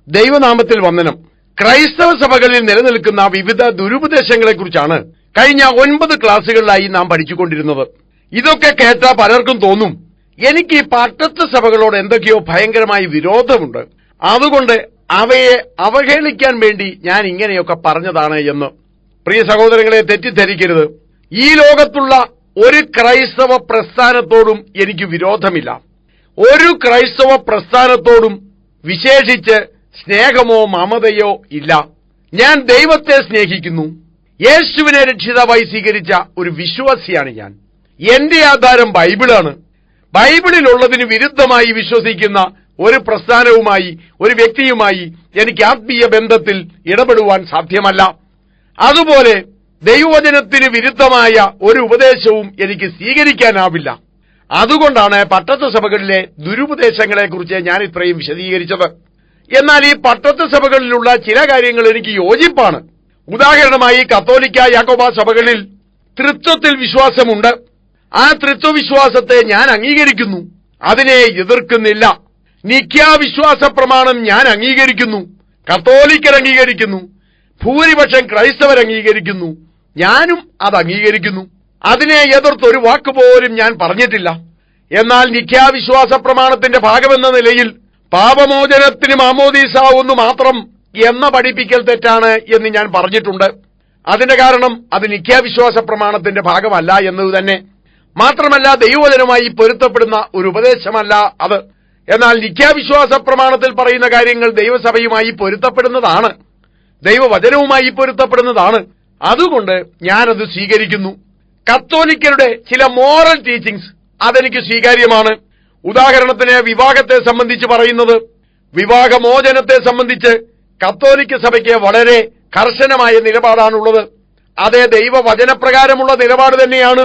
ദൈവനാമത്തിൽ വന്ദനം. ക്രൈസ്തവ സഭകളിൽ നിലനിൽക്കുന്ന വിവിധ ദുരുപദേശങ്ങളെക്കുറിച്ചാണ് കഴിഞ്ഞ 9 ക്ലാസുകളിലായി നാം പഠിച്ചുകൊണ്ടിരുന്നത്. ഇതൊക്കെ കേട്ട പലർക്കും തോന്നും, എനിക്ക് ഈ പാശ്ചാത്യ സഭകളോട് എന്തൊക്കെയോ ഭയങ്കരമായി വിരോധമുണ്ട്, അതുകൊണ്ട് അവയെ അവഹേളിക്കാൻ വേണ്ടി ഞാൻ ഇങ്ങനെയൊക്കെ പറഞ്ഞതാണ് എന്ന്. പ്രിയ സഹോദരങ്ങളെ, തെറ്റിദ്ധരിക്കരുത്. ഈ ലോകത്തുള്ള ഒരു ക്രൈസ്തവ പ്രസ്ഥാനത്തോടും എനിക്ക് വിരോധമില്ല. ഒരു ക്രൈസ്തവ പ്രസ്ഥാനത്തോടും വിശേഷിച്ച് സ്നേഹമോ മമതയോ ഇല്ല. ഞാൻ ദൈവത്തെ സ്നേഹിക്കുന്നു. യേശുവിനെ രക്ഷിതാവായി സ്വീകരിച്ച ഒരു വിശ്വാസിയാണ് ഞാൻ. എന്റെ ആധാരം ബൈബിളാണ്. ബൈബിളിലുള്ളതിന് വിരുദ്ധമായി വിശ്വസിക്കുന്ന ഒരു പ്രസ്ഥാനവുമായി, ഒരു വ്യക്തിയുമായി എനിക്ക് ആത്മീയ ബന്ധത്തിൽ ഇടപെടുവാൻ സാധ്യമല്ല. അതുപോലെ ദൈവവചനത്തിന് വിരുദ്ധമായ ഒരു ഉപദേശവും എനിക്ക് സ്വീകരിക്കാനാവില്ല. അതുകൊണ്ടാണ് പട്ടത്ത സഭകളിലെ ദുരുപദേശങ്ങളെക്കുറിച്ച് ഞാൻ ഇത്രയും വിശദീകരിച്ചത്. എന്നാൽ ഈ പട്ടത്ത സഭകളിലുള്ള ചില കാര്യങ്ങൾ എനിക്ക് യോജിപ്പാണ്. ഉദാഹരണമായി, കത്തോലിക്ക യാക്കോബ സഭകളിൽ ത്രിത്വത്തിൽ വിശ്വാസമുണ്ട്. ആ ത്രിത്വവിശ്വാസത്തെ ഞാൻ അംഗീകരിക്കുന്നു, അതിനെ എതിർക്കുന്നില്ല. നിഖ്യാ വിശ്വാസ പ്രമാണം ഞാൻ അംഗീകരിക്കുന്നു, കത്തോലിക്കർ അംഗീകരിക്കുന്നു, ഭൂരിപക്ഷം ക്രൈസ്തവർ അംഗീകരിക്കുന്നു, ഞാനും അത് അംഗീകരിക്കുന്നു. അതിനെ എതിർത്തൊരു വാക്കുപോലും ഞാൻ പറഞ്ഞിട്ടില്ല. എന്നാൽ നിഖ്യാവിശ്വാസ പ്രമാണത്തിന്റെ ഭാഗമെന്ന നിലയിൽ പാപമോചനത്തിന് മാമോദീസ ഒന്ന് മാത്രം എന്ന പഠിപ്പിക്കൽ തെറ്റാണ് എന്ന് ഞാൻ പറഞ്ഞിട്ടുണ്ട്. അതിന്റെ കാരണം അത് നിഖ്യാവിശ്വാസ പ്രമാണത്തിന്റെ ഭാഗമല്ല എന്നത് തന്നെ. മാത്രമല്ല, ദൈവവചനവുമായി പൊരുത്തപ്പെടുന്ന ഒരു ഉപദേശമല്ല അത്. എന്നാൽ നിഖ്യാവിശ്വാസ പ്രമാണത്തിൽ പറയുന്ന കാര്യങ്ങൾ ദൈവസഭയുമായി പൊരുത്തപ്പെടുന്നതാണ്, ദൈവവചനവുമായി പൊരുത്തപ്പെടുന്നതാണ്. അതുകൊണ്ട് ഞാനത് സ്വീകരിക്കുന്നു. കത്തോലിക്കരുടെ ചില മോറൽ ടീച്ചിങ്സ് അതെനിക്ക് സ്വീകാര്യമാണ്. ഉദാഹരണത്തിന്, വിവാഹത്തെ സംബന്ധിച്ച് പറയുന്നത്, വിവാഹമോചനത്തെ സംബന്ധിച്ച് കത്തോലിക്ക സഭയ്ക്ക് വളരെ കർശനമായ നിലപാടാണുള്ളത്. അതേ ദൈവവചനപ്രകാരമുള്ള നിലപാട് തന്നെയാണ്.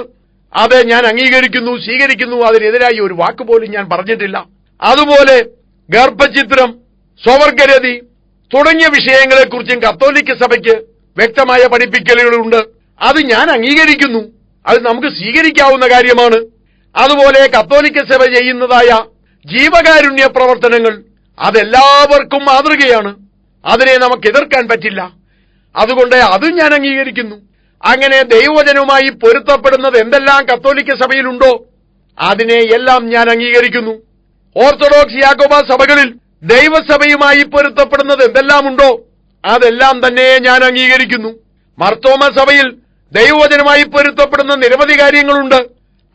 അത് ഞാൻ അംഗീകരിക്കുന്നു, സ്വീകരിക്കുന്നു. അതിനെതിരായി ഒരു വാക്കുപോലും ഞാൻ പറഞ്ഞിട്ടില്ല. അതുപോലെ ഗർഭചിത്രം, സ്വവർഗരതി തുടങ്ങിയ വിഷയങ്ങളെക്കുറിച്ചും കത്തോലിക്ക സഭയ്ക്ക് വ്യക്തമായ പഠിപ്പിക്കലുകളുണ്ട്. അത് ഞാൻ അംഗീകരിക്കുന്നു, അത് നമുക്ക് സ്വീകരിക്കാവുന്ന കാര്യമാണ്. അതുപോലെ കത്തോലിക്ക സഭ ചെയ്യുന്നതായ ജീവകാരുണ്യ പ്രവർത്തനങ്ങൾ അതെല്ലാവർക്കും മാതൃകയാണ്, അതിനെ നമുക്ക് എതിർക്കാൻ പറ്റില്ല. അതുകൊണ്ട് അതും ഞാൻ അംഗീകരിക്കുന്നു. അങ്ങനെ ദൈവവചനവുമായി പൊരുത്തപ്പെടുന്നത് എന്തെല്ലാം കത്തോലിക്ക സഭയിലുണ്ടോ അതിനെ എല്ലാം ഞാൻ അംഗീകരിക്കുന്നു. ഓർത്തഡോക്സ് യാക്കോബ സഭകളിൽ ദൈവസഭയുമായി പൊരുത്തപ്പെടുന്നത് എന്തെല്ലാമുണ്ടോ അതെല്ലാം തന്നെ ഞാൻ അംഗീകരിക്കുന്നു. മർത്തോമ സഭയിൽ ദൈവവചനമായി പൊരുത്തപ്പെടുന്ന നിരവധി കാര്യങ്ങളുണ്ട്,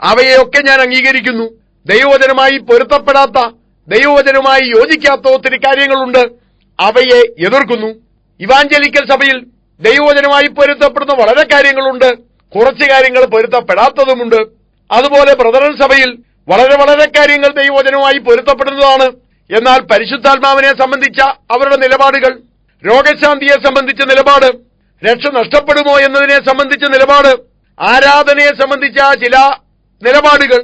അവയെയൊക്കെ ഞാൻ അംഗീകരിക്കുന്നു. ദൈവവചനമായി പൊരുത്തപ്പെടാത്ത, ദൈവവചനവുമായി യോജിക്കാത്ത ഒത്തിരി കാര്യങ്ങളുണ്ട്, അവയെ എതിർക്കുന്നു. ഇവാഞ്ചലിക്കൽ സഭയിൽ ദൈവവചനമായി പൊരുത്തപ്പെടുന്ന വളരെ കാര്യങ്ങളുണ്ട്, കുറച്ച് കാര്യങ്ങൾ പൊരുത്തപ്പെടാത്തതുമുണ്ട്. അതുപോലെ ബ്രദറൻ സഭയിൽ വളരെ കാര്യങ്ങൾ ദൈവവചനവുമായി പൊരുത്തപ്പെടുന്നതാണ്. എന്നാൽ പരിശുദ്ധാത്മാവിനെ സംബന്ധിച്ച അവരുടെ നിലപാടുകൾ, രോഗശാന്തിയെ സംബന്ധിച്ച നിലപാട്, രക്ഷ നഷ്ടപ്പെടുമോ എന്നതിനെ സംബന്ധിച്ച നിലപാട്, ആരാധനയെ സംബന്ധിച്ച ചില നിലപാടുകൾ,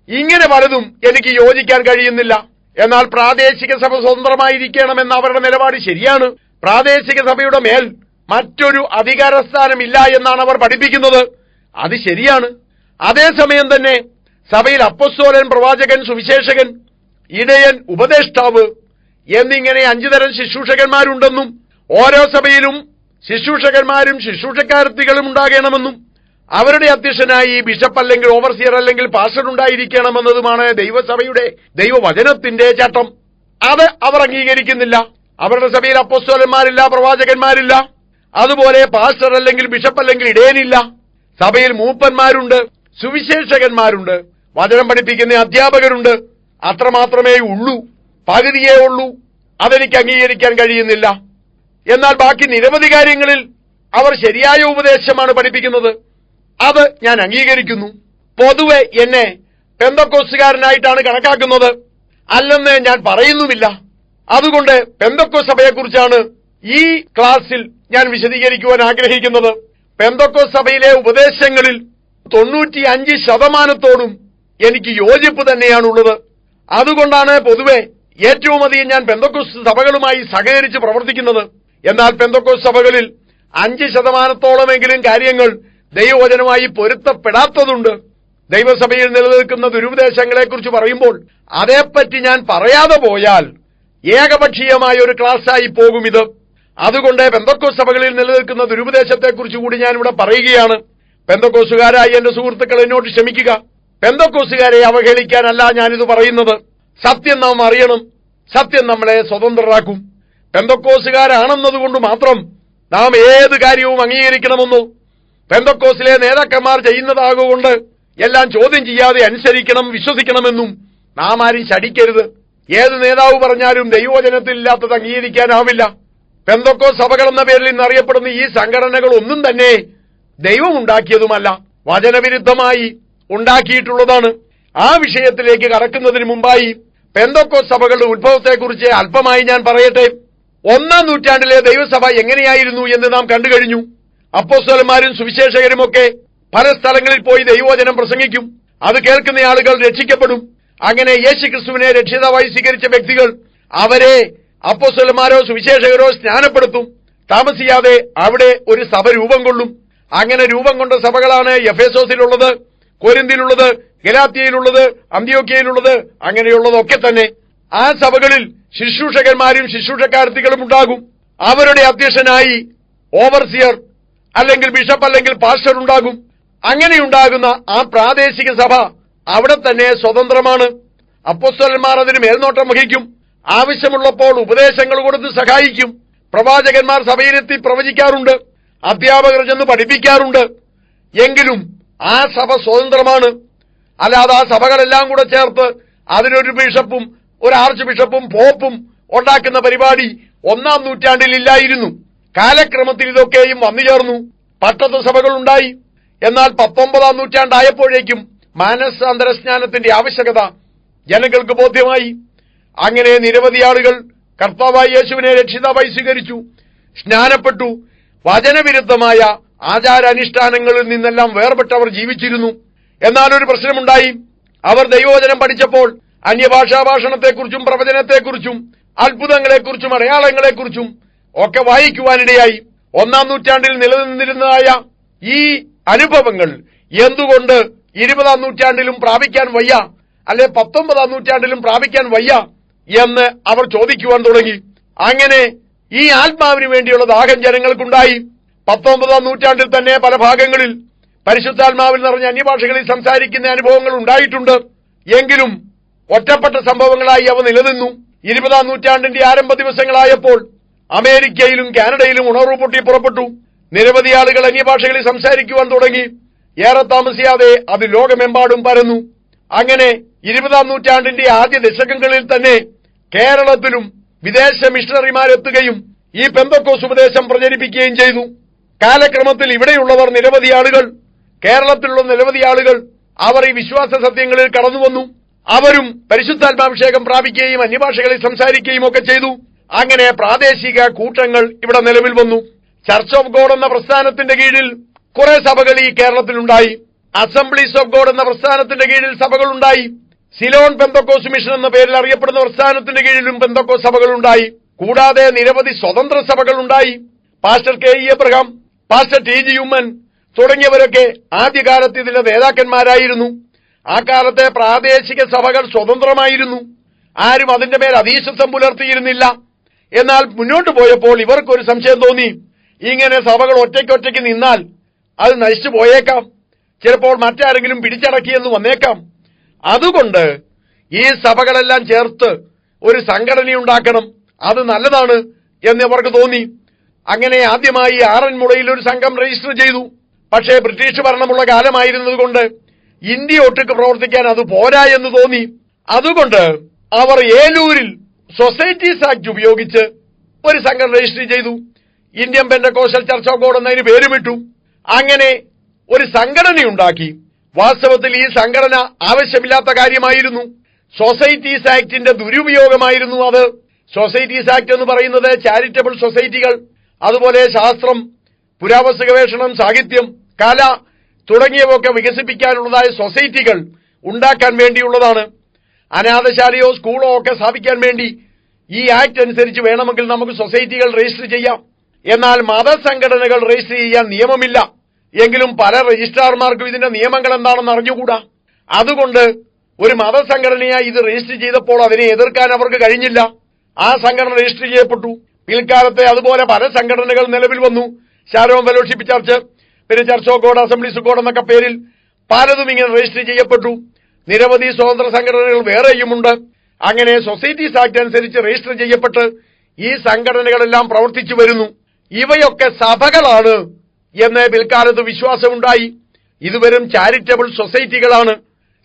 ഇങ്ങനെ പലതും എനിക്ക് യോജിക്കാൻ കഴിയുന്നില്ല. എന്നാൽ പ്രാദേശിക സഭ സ്വതന്ത്രമായിരിക്കണമെന്ന അവരുടെ നിലപാട് ശരിയാണ്. പ്രാദേശിക സഭയുടെ മേൽ മറ്റൊരു അധികാരസ്ഥാനമില്ല എന്നാണ് അവർ പഠിപ്പിക്കുന്നത്. അത് ശരിയാണ്. അതേസമയം തന്നെ സഭയിൽ അപ്പോസ്തലൻ, പ്രവാചകൻ, സുവിശേഷകൻ, ഇടയൻ, ഉപദേഷ്ടാവ് എന്നിങ്ങനെ 5 തരം ശുശ്രൂഷകന്മാരുണ്ടെന്നും ഓരോ സഭയിലും ശുശ്രൂഷകന്മാരും ശുശ്രൂഷക്കാരത്തികളും ഉണ്ടാകണമെന്നും അവരുടെ അധ്യക്ഷനായി ബിഷപ്പ് അല്ലെങ്കിൽ ഓവർസിയർ അല്ലെങ്കിൽ പാസ്റ്റർ ഉണ്ടായിരിക്കണമെന്നതുമാണ് ദൈവസഭയുടെ ദൈവവചനത്തിന്റെ ചട്ടം. അത് അവർ അംഗീകരിക്കുന്നില്ല. അവരുടെ സഭയിൽ അപ്പോസ്തലന്മാരില്ല, പ്രവാചകന്മാരില്ല, അതുപോലെ പാസ്റ്റർ അല്ലെങ്കിൽ ബിഷപ്പ് അല്ലെങ്കിൽ ഇടയനില്ല. സഭയിൽ മൂപ്പന്മാരുണ്ട്, സുവിശേഷകന്മാരുണ്ട്, വചനം പഠിപ്പിക്കുന്ന അധ്യാപകരുണ്ട്. അത്രമാത്രമേ ഉള്ളൂ, പകുതിയേ ഉള്ളൂ. അതെനിക്ക് അംഗീകരിക്കാൻ കഴിയുന്നില്ല. എന്നാൽ ബാക്കി നിരവധി കാര്യങ്ങളിൽ അവർ ശരിയായ ഉപദേശമാണ് പഠിപ്പിക്കുന്നത്, അത് ഞാൻ അംഗീകരിക്കുന്നു. പൊതുവെ എന്നെ പെന്തക്കോസ്തുകാരനായിട്ടാണ് കണക്കാക്കുന്നത്, അല്ലെന്ന് ഞാൻ പറയുന്നുമില്ല. അതുകൊണ്ട് പെന്തക്കോസ്ത് സഭയെക്കുറിച്ചാണ് ഈ ക്ലാസ്സിൽ ഞാൻ വിശദീകരിക്കുവാൻ ആഗ്രഹിക്കുന്നത്. പെന്തക്കോസ്ത് സഭയിലെ ഉപദേശങ്ങളിൽ 95% എനിക്ക് യോജിപ്പ് തന്നെയാണുള്ളത്. അതുകൊണ്ടാണ് പൊതുവെ ഏറ്റവും അധികം ഞാൻ പെന്തക്കോസ്ത് സഭകളുമായി സഹകരിച്ച് പ്രവർത്തിക്കുന്നത്. എന്നാൽ പെന്തക്കോസ്ത് സഭകളിൽ 5% കാര്യങ്ങൾ ദൈവവചനവുമായി പൊരുത്തപ്പെടാത്തതുണ്ട്. ദൈവസഭയിൽ നിലനിൽക്കുന്ന ദുരുപദേശങ്ങളെക്കുറിച്ച് പറയുമ്പോൾ അതേപ്പറ്റി ഞാൻ പറയാതെ പോയാൽ ഏകപക്ഷീയമായ ഒരു ക്ലാസ്സായി പോകും ഇത്. അതുകൊണ്ട് പെന്തക്കോസ്ത് സഭകളിൽ നിലനിൽക്കുന്ന ദുരുപദേശത്തെക്കുറിച്ച് കൂടി ഞാനിവിടെ പറയുകയാണ്. പെന്തക്കോസ്തുകാരായി എന്റെ സുഹൃത്തുക്കൾ എന്നോട് ക്ഷമിക്കുക. പെന്തക്കോസ്തുകാരെ അവഹേളിക്കാനല്ല ഞാനിത് പറയുന്നത്. സത്യം നാം അറിയണം. സത്യം നമ്മളെ സ്വതന്ത്രരാക്കും. പെന്തക്കോസ്തുകാരാണെന്നതുകൊണ്ട് മാത്രം നാം ഏത് കാര്യവും അംഗീകരിക്കണമെന്നോ പെന്തക്കോസ്തിലെ നേതാക്കന്മാർ ചെയ്യുന്നതാകൊണ്ട് എല്ലാം ചോദ്യം ചെയ്യാതെ അനുസരിക്കണം, വിശ്വസിക്കണമെന്നും നാം ആരും ശടിക്കരുത്. ഏത് നേതാവ് പറഞ്ഞാലും ദൈവവചനത്തിൽ ഇല്ലാത്തത് അംഗീകരിക്കാനാവില്ല. പെന്തക്കോസ്ത് സഭകൾ എന്ന പേരിൽ ഇന്നറിയപ്പെടുന്ന ഈ സംഘടനകൾ ഒന്നും തന്നെ ദൈവം ഉണ്ടാക്കിയതുമല്ല, വചനവിരുദ്ധമായി ഉണ്ടാക്കിയിട്ടുള്ളതാണ്. ആ വിഷയത്തിലേക്ക് കടക്കുന്നതിന് മുമ്പായി പെന്തക്കോസ്ത് സഭകളുടെ ഉത്ഭവത്തെക്കുറിച്ച് അല്പമായി ഞാൻ പറയട്ടെ. 1-ാം നൂറ്റാണ്ടിലെ ദൈവസഭ എങ്ങനെയായിരുന്നു എന്ന് നാം കണ്ടുകഴിഞ്ഞു. അപ്പോസ്തലന്മാരും സുവിശേഷകരുമൊക്കെ പല സ്ഥലങ്ങളിൽ പോയി ദൈവവചനം പ്രസംഗിക്കും. അത് കേൾക്കുന്ന ആളുകൾ രക്ഷിക്കപ്പെടും. അങ്ങനെ യേശുക്രിസ്തുവിനെ രക്ഷിതാവായി സ്വീകരിച്ച വ്യക്തികൾ അവരെ അപ്പോസ്തലന്മാരോ സുവിശേഷകരോ സ്നാനപ്പെടുത്തും. താമസിയാതെ അവിടെ ഒരു സഭ രൂപം കൊള്ളും. അങ്ങനെ രൂപം കൊണ്ട സഭകളാണ് എഫേസോസിലുള്ളത്, കൊരിന്തിലുള്ളത്, ഗലാത്യയിലുള്ളത്, അന്ത്യോക്യയിലുള്ളത്, അങ്ങനെയുള്ളതൊക്കെ തന്നെ. ആ സഭകളിൽ ശുശ്രൂഷകന്മാരും ശുശ്രൂഷക്കാരത്തികളും ഉണ്ടാകും. അവരുടെ അധ്യക്ഷനായി ഓവർസിയർ അല്ലെങ്കിൽ ബിഷപ്പ് അല്ലെങ്കിൽ പാസ്റ്റർ ഉണ്ടാകും. അങ്ങനെയുണ്ടാകുന്ന ആ പ്രാദേശിക സഭ അവിടെ തന്നെ സ്വതന്ത്രമാണ്. അപ്പോസ്തലന്മാർ അതിന് മേൽനോട്ടം വഹിക്കും. ആവശ്യമുള്ളപ്പോൾ ഉപദേശങ്ങൾ കൊടുത്ത് സഹായിക്കും. പ്രവാചകന്മാർ സഭയിലെത്തി പ്രവചിക്കാറുണ്ട്. അധ്യാപകർ ചെന്ന് പഠിപ്പിക്കാറുണ്ട്. എങ്കിലും ആ സഭ സ്വതന്ത്രമാണ്. അല്ലാതെ ആ സഭകളെല്ലാം കൂടെ ചേർത്ത് അതിനൊരു ബിഷപ്പും ഒരു ആർച്ച് ബിഷപ്പും പോപ്പും ഉണ്ടാക്കുന്ന പരിപാടി 1-ാം നൂറ്റാണ്ടിൽ ഇല്ലായിരുന്നു. കാലക്രമത്തിൽ ഇതൊക്കെയും വന്നു ചേർന്നു. പട്ടത്ത് സഭകളുണ്ടായി. എന്നാൽ 19-ാം നൂറ്റാണ്ടായപ്പോഴേക്കും മാനസാന്തര സ്നാനത്തിന്റെ ആവശ്യകത ജനങ്ങൾക്ക് ബോധ്യമായി. അങ്ങനെ നിരവധി ആളുകൾ കർത്താവായ യേശുവിനെ രക്ഷിതാവായി സ്വീകരിച്ചു, സ്നാനപ്പെട്ടു. വചനവിരുദ്ധമായ ആചാരാനുഷ്ഠാനങ്ങളിൽ നിന്നെല്ലാം വേർപെട്ടവർ ജീവിച്ചിരുന്നു. എന്നാൽ ഒരു പ്രശ്നമുണ്ടായി. അവർ ദൈവവചനം പഠിച്ചപ്പോൾ അന്യഭാഷാ ഭാഷണത്തെക്കുറിച്ചും പ്രവചനത്തെക്കുറിച്ചും അത്ഭുതങ്ങളെക്കുറിച്ചും അടയാളങ്ങളെക്കുറിച്ചും ഒക്കെ വായിക്കുവാനിടയായി. 1-ാം നൂറ്റാണ്ടിൽ നിലനിന്നിരുന്നതായ ഈ അനുഭവങ്ങൾ എന്തുകൊണ്ട് 20-ാം നൂറ്റാണ്ടിലും പ്രാപിക്കാൻ വയ്യ, അല്ലെ 19-ാം നൂറ്റാണ്ടിലും പ്രാപിക്കാൻ വയ്യ എന്ന് അവർ ചോദിക്കുവാൻ തുടങ്ങി. അങ്ങനെ ഈ ആത്മാവിന് വേണ്ടിയുള്ള ദാഹം ജനങ്ങൾക്കുണ്ടായി. 19-ാം നൂറ്റാണ്ടിൽ തന്നെ പല ഭാഗങ്ങളിൽ പരിശുദ്ധാത്മാവിൽ നിറഞ്ഞ അന്യഭാഷകളിൽ സംസാരിക്കുന്ന അനുഭവങ്ങൾ ഉണ്ടായിട്ടുണ്ട്. എങ്കിലും ഒറ്റപ്പെട്ട സംഭവങ്ങളായി അവ നിലനിന്നു. 20-ാം നൂറ്റാണ്ടിന്റെ ആരംഭ ദിവസങ്ങളായപ്പോൾ അമേരിക്കയിലും കാനഡയിലും ഉണർവ് പൊട്ടി പുറപ്പെട്ടു. നിരവധി ആളുകൾ അന്യഭാഷകളിൽ സംസാരിക്കുവാൻ തുടങ്ങി. ഏറെ താമസിയാതെ അത് ലോകമെമ്പാടും പരന്നു. അങ്ങനെ 20-ാം നൂറ്റാണ്ടിന്റെ ആദ്യ ദശകങ്ങളിൽ തന്നെ കേരളത്തിലും വിദേശ മിഷണറിമാരെത്തുകയും ഈ പെന്തക്കോസ്ത് ഉപദേശം പ്രചരിപ്പിക്കുകയും ചെയ്തു. കാലക്രമത്തിൽ ഇവിടെയുള്ളവർ നിരവധി ആളുകൾ, കേരളത്തിലുള്ള നിരവധി ആളുകൾ അവർ ഈ വിശ്വാസ സത്യങ്ങളിൽ കടന്നുവന്നു. അവരും പരിശുദ്ധാത്മാഭിഷേകം പ്രാപിക്കുകയും അന്യഭാഷകളിൽ സംസാരിക്കുകയും ഒക്കെ ചെയ്തു. അങ്ങനെ പ്രാദേശിക കൂട്ടങ്ങൾ ഇവിടെ നിലവിൽ വന്നു. ചർച്ച് ഓഫ് ഗോഡ് എന്ന പ്രസ്ഥാനത്തിന്റെ കീഴിൽ കുറെ സഭകൾ ഈ കേരളത്തിലുണ്ടായി. അസംബ്ലീസ് ഓഫ് ഗോഡ് എന്ന പ്രസ്ഥാനത്തിന്റെ കീഴിൽ സഭകളുണ്ടായി. സിലോൺ പെന്തക്കോസ്ത് മിഷൻ എന്ന പേരിൽ അറിയപ്പെടുന്ന പ്രസ്ഥാനത്തിന്റെ കീഴിലും പെന്തക്കോസ്ത് സഭകളുണ്ടായി. കൂടാതെ നിരവധി സ്വതന്ത്ര സഭകളുണ്ടായി. Pastor K E. Abraham, pastor T G. Oommen തുടങ്ങിയവരൊക്കെ ആദ്യകാലത്ത് ഇതിന്റെ നേതാക്കന്മാരായിരുന്നു. ആ കാലത്തെ പ്രാദേശിക സഭകൾ സ്വതന്ത്രമായിരുന്നു. ആരും അതിന്റെ മേൽ അധീശത്വം പുലർത്തിയിരുന്നില്ല. എന്നാൽ മുന്നോട്ട് പോയപ്പോൾ ഇവർക്കൊരു സംശയം തോന്നി. ഇങ്ങനെ സഭകൾ ഒറ്റയ്ക്കൊറ്റയ്ക്ക് നിന്നാൽ അത് നശിച്ചു പോയേക്കാം, ചിലപ്പോൾ മറ്റാരെങ്കിലും പിടിച്ചടക്കിയെന്ന് വന്നേക്കാം. അതുകൊണ്ട് ഈ സഭകളെല്ലാം ചേർത്ത് ഒരു സംഘടനയുണ്ടാക്കണം, അത് നല്ലതാണ് എന്ന് അവർക്ക് തോന്നി. അങ്ങനെ ആദ്യമായി ആറന്മുളയിൽ ഒരു സംഘം രജിസ്റ്റർ ചെയ്തു. പക്ഷേ ബ്രിട്ടീഷ് ഭരണമുള്ള കാലമായിരുന്നതുകൊണ്ട് ഇന്ത്യ ഒട്ടുക്ക് പ്രവർത്തിക്കാൻ അത് പോരാ എന്ന് തോന്നി. അതുകൊണ്ട് അവർ ഏലൂരിൽ സൊസൈറ്റീസ് ആക്ട് ഉപയോഗിച്ച് ഒരു സംഘം രജിസ്റ്റർ ചെയ്തു. Indian Pentecostal church of God എന്നതിന് പേരുമിട്ടു. അങ്ങനെ ഒരു സംഘടനയുണ്ടാക്കി. വാസ്തവത്തിൽ ഈ സംഘടന ആവശ്യമില്ലാത്ത കാര്യമായിരുന്നു. സൊസൈറ്റീസ് ആക്ടിന്റെ ദുരുപയോഗമായിരുന്നു അത്. സൊസൈറ്റീസ് ആക്ട് എന്ന് പറയുന്നത് ചാരിറ്റബിൾ സൊസൈറ്റികൾ, അതുപോലെ ശാസ്ത്രം, പുരാവസ്തു ഗവേഷണം, സാഹിത്യം, കല തുടങ്ങിയവയൊക്കെ വികസിപ്പിക്കാനുള്ളതായ സൊസൈറ്റികൾ ഉണ്ടാക്കാൻ വേണ്ടിയുള്ളതാണ്. അനാഥശാലയോ സ്കൂളോ ഒക്കെ സ്ഥാപിക്കാൻ വേണ്ടി ഈ ആക്ട് അനുസരിച്ച് വേണമെങ്കിൽ നമുക്ക് സൊസൈറ്റികൾ രജിസ്റ്റർ ചെയ്യാം. എന്നാൽ മതസംഘടനകൾ രജിസ്റ്റർ ചെയ്യാൻ നിയമമില്ല. എങ്കിലും പല രജിസ്ട്രാർമാർക്കും ഇതിന്റെ നിയമങ്ങൾ എന്താണെന്ന് അറിഞ്ഞുകൂടാ. അതുകൊണ്ട് ഒരു മതസംഘടനയായി ഇത് രജിസ്റ്റർ ചെയ്തപ്പോൾ അതിനെ എതിർക്കാൻ അവർക്ക് കഴിഞ്ഞില്ല. ആ സംഘടന രജിസ്റ്റർ ചെയ്യപ്പെട്ടു. പിൽക്കാലത്തെ അതുപോലെ പല സംഘടനകൾ നിലവിൽ വന്നു. ഷാരോൺ ഫെലോഷിപ്പ് ചർച്ച്, പിന്നെ church of God, Assemblies of God എന്നൊക്കെ പേരിൽ പലതും ഇങ്ങനെ രജിസ്റ്റർ ചെയ്യപ്പെട്ടു. നിരവധി സ്വതന്ത്ര സംഘടനകൾ വേറെയുമുണ്ട്. അങ്ങനെ സൊസൈറ്റീസ് ആക്ട് അനുസരിച്ച് രജിസ്റ്റർ ചെയ്യപ്പെട്ട് ഈ സംഘടനകളെല്ലാം പ്രവർത്തിച്ചു വരുന്നു. ഇവയൊക്കെ സഭകളാണ് എന്ന് പിൽക്കാലത്ത് വിശ്വാസമുണ്ടായി. ഇത് വെറും ചാരിറ്റബിൾ സൊസൈറ്റികളാണ്.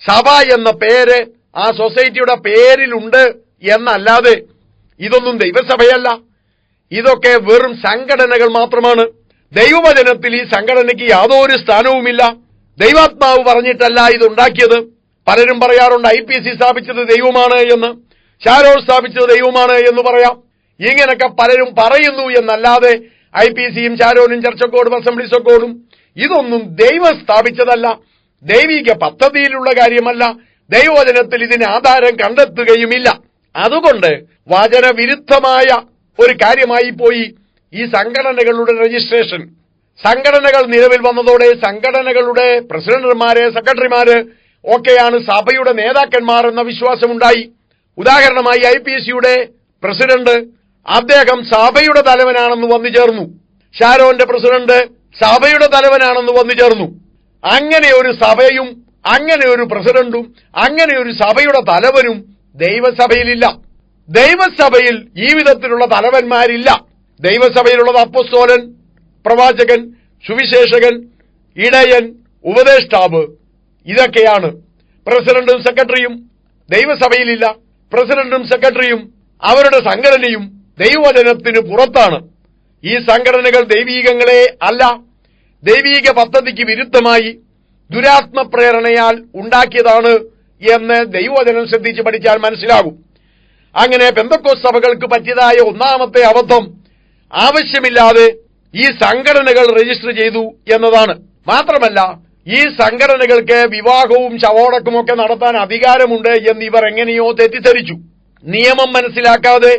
സഭ എന്ന പേര് ആ സൊസൈറ്റിയുടെ പേരിലുണ്ട് എന്നല്ലാതെ ഇതൊന്നും ദൈവസഭയല്ല. ഇതൊക്കെ വെറും സംഘടനകൾ മാത്രമാണ്. ദൈവവചനത്തിൽ ഈ സംഘടനയ്ക്ക് യാതൊരു സ്ഥാനവുമില്ല. ദൈവാത്മാവ് പറഞ്ഞിട്ടല്ല ഇതുണ്ടാക്കിയത്. പലരും പറയാറുണ്ട് IPC സ്ഥാപിച്ചത് ദൈവമാണ് എന്ന്, ഷാരോൺ സ്ഥാപിച്ചത് ദൈവമാണ് എന്ന് പറയാം. ഇങ്ങനൊക്കെ പലരും പറയുന്നു എന്നല്ലാതെ IPCയും ഷാരോനും ചർച്ച് ഓഫ് ഗോഡും അസംബ്ലീസ് ഓഫ് ഗോഡും ഇതൊന്നും ദൈവം സ്ഥാപിച്ചതല്ല. ദൈവിക പദ്ധതിയിലുള്ള കാര്യമല്ല. ദൈവവചനത്തിൽ ഇതിന് ആധാരം കണ്ടെത്തുകയുമില്ല. അതുകൊണ്ട് വചനവിരുദ്ധമായ ഒരു കാര്യമായി പോയി ഈ സംഘടനകളുടെ രജിസ്ട്രേഷൻ. സംഘടനകൾ നിലവിൽ വന്നതോടെ സംഘടനകളുടെ പ്രസിഡന്റുമാര്, സെക്രട്ടറിമാര് ഒക്കെയാണ് സഭയുടെ നേതാക്കന്മാർ എന്ന വിശ്വാസമുണ്ടായി. ഉദാഹരണമായി IPCയുടെ പ്രസിഡന്റ് അദ്ദേഹം സഭയുടെ തലവനാണെന്ന് വന്നു ചേർന്നു. ഷാരോന്റെ പ്രസിഡന്റ് സഭയുടെ തലവനാണെന്ന് വന്നു ചേർന്നു. അങ്ങനെ ഒരു സഭയും അങ്ങനെ ഒരു പ്രസിഡന്റും അങ്ങനെ ഒരു സഭയുടെ തലവനും ദൈവസഭയിലില്ല. ദൈവസഭയിൽ ഈ വിധത്തിലുള്ള തലവന്മാരില്ല. ദൈവസഭയിലുള്ളത് അപ്പോസ്തലൻ, പ്രവാചകൻ, സുവിശേഷകൻ, ഇടയൻ, ഉപദേഷ്ടാവ്, ഇതൊക്കെയാണ്. പ്രസിഡന്റും സെക്രട്ടറിയും ദൈവസഭയിലില്ല. പ്രസിഡന്റും സെക്രട്ടറിയും അവരുടെ സംഘടനയും ദൈവവചനത്തിന് പുറത്താണ്. ഈ സംഘടനകൾ ദൈവീകങ്ങളെ അല്ല, ദൈവീക പദ്ധതിക്ക് വിരുദ്ധമായി ദുരാത്മപ്രേരണയാൽ ഉണ്ടാക്കിയതാണ് എന്ന് ദൈവവചനം ശ്രദ്ധിച്ച് പഠിച്ചാൽ മനസ്സിലാകും. അങ്ങനെ പെന്തക്കോസ്ത് സഭകൾക്ക് പറ്റിയതായ ഒന്നാമത്തെ അബദ്ധം ആവശ്യമില്ലാതെ ഈ സംഘടനകൾ രജിസ്റ്റർ ചെയ്തു എന്നതാണ്. മാത്രമല്ല, ഈ സംഘടനകൾക്ക് വിവാഹവും ശവോടക്കമൊക്കെ നടത്താൻ അധികാരമുണ്ട് എന്ന് ഇവർ എങ്ങനെയോ തെറ്റിദ്ധരിച്ചു. നിയമം മനസ്സിലാക്കാതെ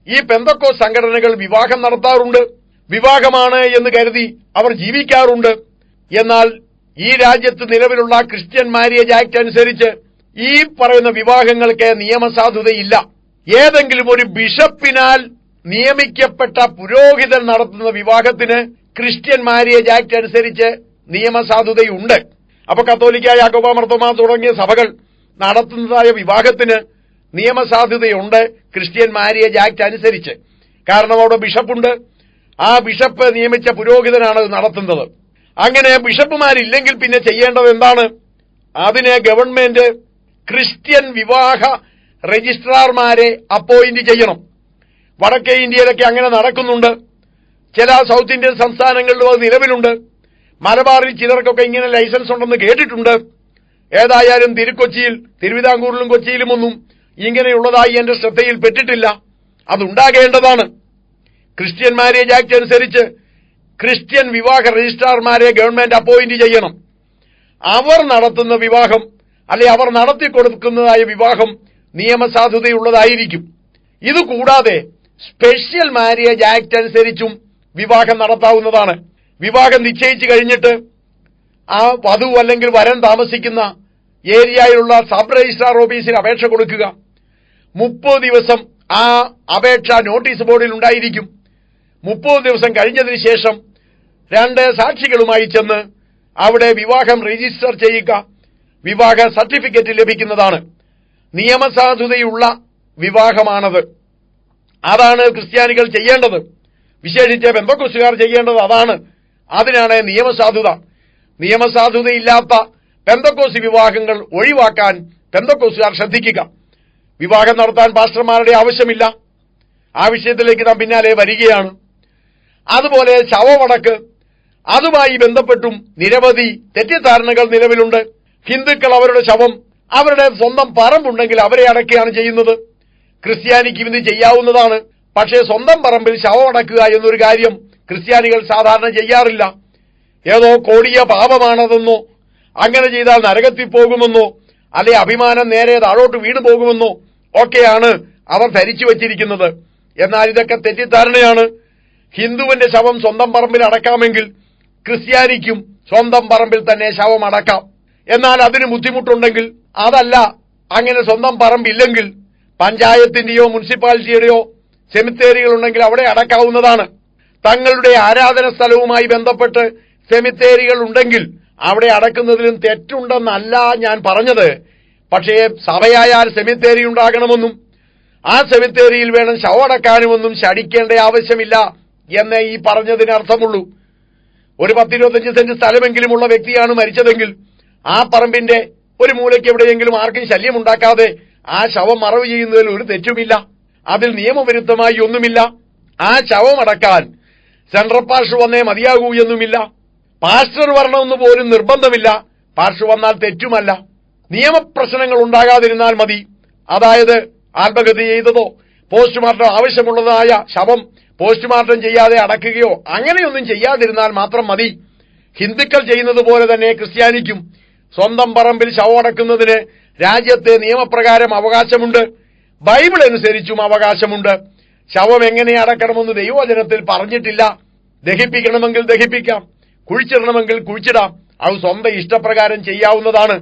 ഈ പെന്തക്കോസ്ത് സംഘടനകൾ വിവാഹം നടത്താറുണ്ട്. വിവാഹമാണ് എന്ന് കരുതി അവർ ജീവിക്കാറുണ്ട്. എന്നാൽ ഈ രാജ്യത്ത് നിലവിലുള്ള ക്രിസ്ത്യൻ മാരേജ് ആക്ട് അനുസരിച്ച് ഈ പറയുന്ന വിവാഹങ്ങൾക്ക് നിയമസാധുതയില്ല. ഏതെങ്കിലും ഒരു ബിഷപ്പിനാൽ നിയമിക്കപ്പെട്ട പുരോഹിതൻ നടത്തുന്ന വിവാഹത്തിന് ക്രിസ്ത്യൻ മാരേജ് ആക്ട് അനുസരിച്ച് നിയമസാധുതയുണ്ട്. അപ്പൊ കത്തോലിക്ക, യാക്കോബ, മാർത്തോമാ തുടങ്ങിയ സഭകൾ നടത്തുന്നതായ വിവാഹത്തിന് നിയമസാധുതയുണ്ട് ക്രിസ്ത്യൻ മാരേജ് ആക്ട് അനുസരിച്ച്. കാരണം അവിടെ ബിഷപ്പുണ്ട്. ആ ബിഷപ്പ് നിയമിച്ച പുരോഹിതനാണ് അത് നടത്തുന്നത്. അങ്ങനെ ബിഷപ്പുമാരില്ലെങ്കിൽ പിന്നെ ചെയ്യേണ്ടത് എന്താണ്? അതിന് ഗവൺമെന്റ് ക്രിസ്ത്യൻ വിവാഹ രജിസ്ട്രാർമാരെ അപ്പോയിന്റ് ചെയ്യണം. വടക്കേ ഇന്ത്യയിലൊക്കെ അങ്ങനെ നടക്കുന്നുണ്ട്. ചില സൗത്ത് ഇന്ത്യൻ സംസ്ഥാനങ്ങളിലും അത് നിലവിലുണ്ട്. മലബാറിൽ ചിലർക്കൊക്കെ ഇങ്ങനെ ലൈസൻസ് ഉണ്ടെന്ന് കേട്ടിട്ടുണ്ട്. ഏതായാലും തിരുക്കൊച്ചിയിൽ, തിരുവിതാംകൂറിലും കൊച്ചിയിലുമൊന്നും ഇങ്ങനെയുള്ളതായി എന്റെ ശ്രദ്ധയിൽപ്പെട്ടിട്ടില്ല. അതുണ്ടാകേണ്ടതാണ്. ക്രിസ്ത്യൻ മാരേജ് ആക്ട് അനുസരിച്ച് ക്രിസ്ത്യൻ വിവാഹ രജിസ്ട്രാർമാരെ ഗവൺമെന്റ് അപ്പോയിന്റ് ചെയ്യണം. അവർ നടത്തുന്ന വിവാഹം, അല്ലെ അവർ നടത്തിക്കൊടുക്കുന്നതായ വിവാഹം നിയമസാധുതയുള്ളതായിരിക്കും. ഇതുകൂടാതെ സ്പെഷ്യൽ മാരേജ് ആക്ട് അനുസരിച്ചും വിവാഹം നടത്താവുന്നതാണ്. വിവാഹം നിശ്ചയിച്ചു കഴിഞ്ഞിട്ട് ആ വധു അല്ലെങ്കിൽ വരൻ താമസിക്കുന്ന ഏരിയയിലുള്ള സബ് രജിസ്ട്രാർ ഓഫീസിൽ അപേക്ഷ കൊടുക്കുക. 30 ദിവസം ആ അപേക്ഷ നോട്ടീസ് ബോർഡിൽ ഉണ്ടായിരിക്കും. 30 ദിവസം കഴിഞ്ഞതിന് ശേഷം 2 സാക്ഷികളുമായി ചെന്ന് അവിടെ വിവാഹം രജിസ്റ്റർ ചെയ്യുക. വിവാഹ സർട്ടിഫിക്കറ്റ് ലഭിക്കുന്നതാണ്. നിയമസാധുതയുള്ള വിവാഹമാണത്. അതാണ് ക്രിസ്ത്യാനികൾ ചെയ്യേണ്ടത്. വിശേഷിച്ച് പെന്തക്കോസ്തുകാർ ചെയ്യേണ്ടത് അതാണ്. അതിനാണ് നിയമസാധുത. നിയമസാധുതയില്ലാത്ത പെന്തക്കോസ്ത് വിവാഹങ്ങൾ ഒഴിവാക്കാൻ പെന്തക്കോസ്തുകാർ ശ്രദ്ധിക്കുക. വിവാഹം നടത്താൻ പാസ്റ്റർമാരുടെ ആവശ്യമില്ല. ആ വിഷയത്തിലേക്ക് നാം പിന്നാലെ വരികയാണ്. അതുപോലെ ശവമടക്ക്, അതുമായി ബന്ധപ്പെട്ടും നിരവധി തെറ്റിദ്ധാരണകൾ നിലവിലുണ്ട്. ഹിന്ദുക്കൾ അവരുടെ ശവം അവരുടെ സ്വന്തം പറമ്പുണ്ടെങ്കിൽ അവരെ അടക്കുകയാണ് ചെയ്യുന്നത്. ക്രിസ്ത്യാനിക്കും ഇത് ചെയ്യാവുന്നതാണ്. പക്ഷേ സ്വന്തം പറമ്പിൽ ശവം അടക്കുക എന്നൊരു കാര്യം ക്രിസ്ത്യാനികൾ സാധാരണ ചെയ്യാറില്ല. ഏതോ കൊടിയ പാപമാണതെന്നോ, അങ്ങനെ ചെയ്താൽ നരകത്തിൽ പോകുമെന്നോ, അല്ലെ അഭിമാനം നേരെ താഴോട്ട് വീണു പോകുമെന്നോ ഒക്കെയാണ് അവർ ധരിച്ചു വച്ചിരിക്കുന്നത്. എന്നാൽ ഇതൊക്കെ തെറ്റിദ്ധാരണയാണ്. ഹിന്ദുവിന്റെ ശവം സ്വന്തം പറമ്പിൽ അടക്കാമെങ്കിൽ ക്രിസ്ത്യാനിക്കും സ്വന്തം പറമ്പിൽ തന്നെ ശവം അടക്കാം. എന്നാൽ അതിന് ബുദ്ധിമുട്ടുണ്ടെങ്കിൽ, അതല്ല അങ്ങനെ സ്വന്തം പറമ്പില്ലെങ്കിൽ പഞ്ചായത്തിന്റെയോ മുനിസിപ്പാലിറ്റിയുടെയോ സെമിത്തേരികൾ ഉണ്ടെങ്കിൽ അവിടെ അടക്കാവുന്നതാണ്. തങ്ങളുടെ ആരാധന സ്ഥലവുമായി ബന്ധപ്പെട്ട് സെമിത്തേരികൾ ഉണ്ടെങ്കിൽ അവിടെ അടക്കുന്നതിലും തെറ്റുണ്ടെന്നല്ല ഞാൻ പറഞ്ഞത്. പക്ഷേ സഭയായാൽ സെമിത്തേരി ഉണ്ടാകണമെന്നും ആ സെമിത്തേരിയിൽ വേണം ശവമടക്കാനുമെന്നും ശടിക്കേണ്ട ആവശ്യമില്ല എന്നേ ഈ പറഞ്ഞതിന് അർത്ഥമുള്ളൂ. ഒരു 10-25 സെന്റ് സ്ഥലമെങ്കിലുമുള്ള വ്യക്തിയാണ് മരിച്ചതെങ്കിൽ ആ പറമ്പിന്റെ ഒരു മൂലയ്ക്ക് എവിടെയെങ്കിലും ആർക്കും ശല്യമുണ്ടാക്കാതെ ആ ശവം മറവ് ചെയ്യുന്നതിൽ ഒരു തെറ്റുമില്ല. അതിൽ നിയമവിരുദ്ധമായി ഒന്നുമില്ല. ആ ശവമടക്കാൻ സെൻട്രൽ പാസ്റ്റർ വന്നേ മതിയാകൂ എന്നുമില്ല. പാസ്റ്റർ വരണമെന്ന് പോലും നിർബന്ധമില്ല. പാസ്റ്റർ വന്നാൽ തെറ്റുമല്ല. നിയമപ്രശ്നങ്ങൾ ഉണ്ടാകാതിരുന്നാൽ മതി. അതായത് ആത്മഹത്യ ചെയ്തതോ പോസ്റ്റ്മോർട്ടം ആവശ്യമുള്ളതായ ശവം പോസ്റ്റ്മോർട്ടം ചെയ്യാതെ അടക്കുകയോ അങ്ങനെയൊന്നും ചെയ്യാതിരുന്നാൽ മാത്രം മതി. ഹിന്ദുക്കൾ ചെയ്യുന്നത് പോലെ തന്നെ ക്രിസ്ത്യാനിക്കും സ്വന്തം പറമ്പിൽ ശവം അടക്കുന്നതിന് രാജ്യത്തെ നിയമപ്രകാരം അവകാശമുണ്ട്. ബൈബിൾ അനുസരിച്ചും അവകാശമുണ്ട്. ശവം എങ്ങനെ അടക്കണമെന്ന് ദൈവവചനത്തിൽ പറഞ്ഞിട്ടില്ല. ദഹിപ്പിക്കണമെങ്കിൽ ദഹിപ്പിക്കാം, കുഴിച്ചിടണമെങ്കിൽ കുഴിച്ചിടാം. അത് സ്വന്തം ഇഷ്ടപ്രകാരം ചെയ്യാവുന്നതാണ്.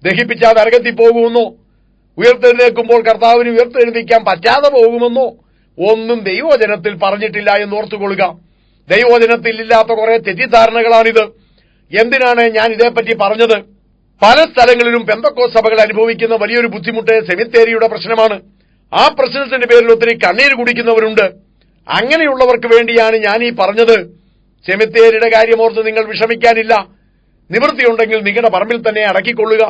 ദഹിപ്പിച്ചാൽ നരകത്തിൽ പോകുമെന്നോ ഉയർത്തെഴുന്നേൽക്കുമ്പോൾ കർത്താവിന് ഉയർത്തെഴുന്നേൽക്കാൻ പറ്റാതെ പോകുമെന്നോ ഒന്നും ദൈവവചനത്തിൽ പറഞ്ഞിട്ടില്ല എന്ന് ഓർത്തുകൊള്ളുക. ദൈവവചനത്തിൽ ഇല്ലാത്ത കുറെ തെറ്റിദ്ധാരണകളാണിത്. എന്തിനാണ് ഞാൻ ഇതേപ്പറ്റി പറഞ്ഞത്? പല സ്ഥലങ്ങളിലും പെന്തക്കോസ്ത് സഭകൾ അനുഭവിക്കുന്ന വലിയൊരു ബുദ്ധിമുട്ട് സെമിത്തേരിയുടെ പ്രശ്നമാണ്. ആ പ്രശ്നത്തിന്റെ പേരിൽ ഒത്തിരി കണ്ണീര് കുടിക്കുന്നവരുണ്ട്. അങ്ങനെയുള്ളവർക്ക് വേണ്ടിയാണ് ഞാൻ ഈ പറഞ്ഞത്. സെമിത്തേരിയുടെ കാര്യമോർത്ത് നിങ്ങൾ വിഷമിക്കാനില്ല. നിവൃത്തിയുണ്ടെങ്കിൽ നിങ്ങളുടെ പറമ്പിൽ തന്നെ അടക്കിക്കൊള്ളുക.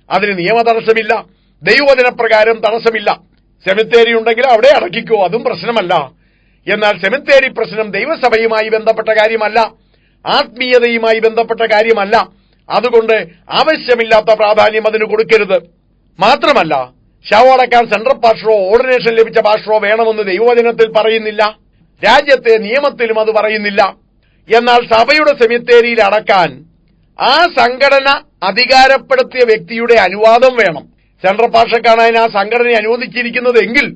അതിന് നിയമ തടസ്സമില്ല, ദൈവവചനപ്രകാരം തടസ്സമില്ല. സെമിത്തേരി ഉണ്ടെങ്കിൽ അവിടെ അടക്കിക്കോ, അതും പ്രശ്നമല്ല. എന്നാൽ സെമിത്തേരി പ്രശ്നം ദൈവസഭയുമായി ബന്ധപ്പെട്ട കാര്യമല്ല, ആത്മീയതയുമായി ബന്ധപ്പെട്ട കാര്യമല്ല. അതുകൊണ്ട് ആവശ്യമില്ലാത്ത പ്രാധാന്യം അതിന് കൊടുക്കരുത്. മാത്രമല്ല, ശവമടക്കാൻ സെൻട്രൽ പാസ്റ്ററോ ഓർഡിനേഷൻ ലഭിച്ച പാസ്റ്ററോ വേണമെന്ന് ദൈവവചനത്തിൽ പറയുന്നില്ല. രാജ്യത്തെ നിയമത്തിലും അത് പറയുന്നില്ല. എന്നാൽ സഭയുടെ സെമിത്തേരിയിൽ അടക്കാൻ ആ സംഘടന അധികാരപ്പെടുത്തിയ വ്യക്തിയുടെ അനുവാദം വേണം. സെൻട്രൽ പാസ്റ്റർക്കാണ് അതിന് ആ സംഘടനയെ അനുവദിച്ചിരിക്കുന്നതെങ്കിൽ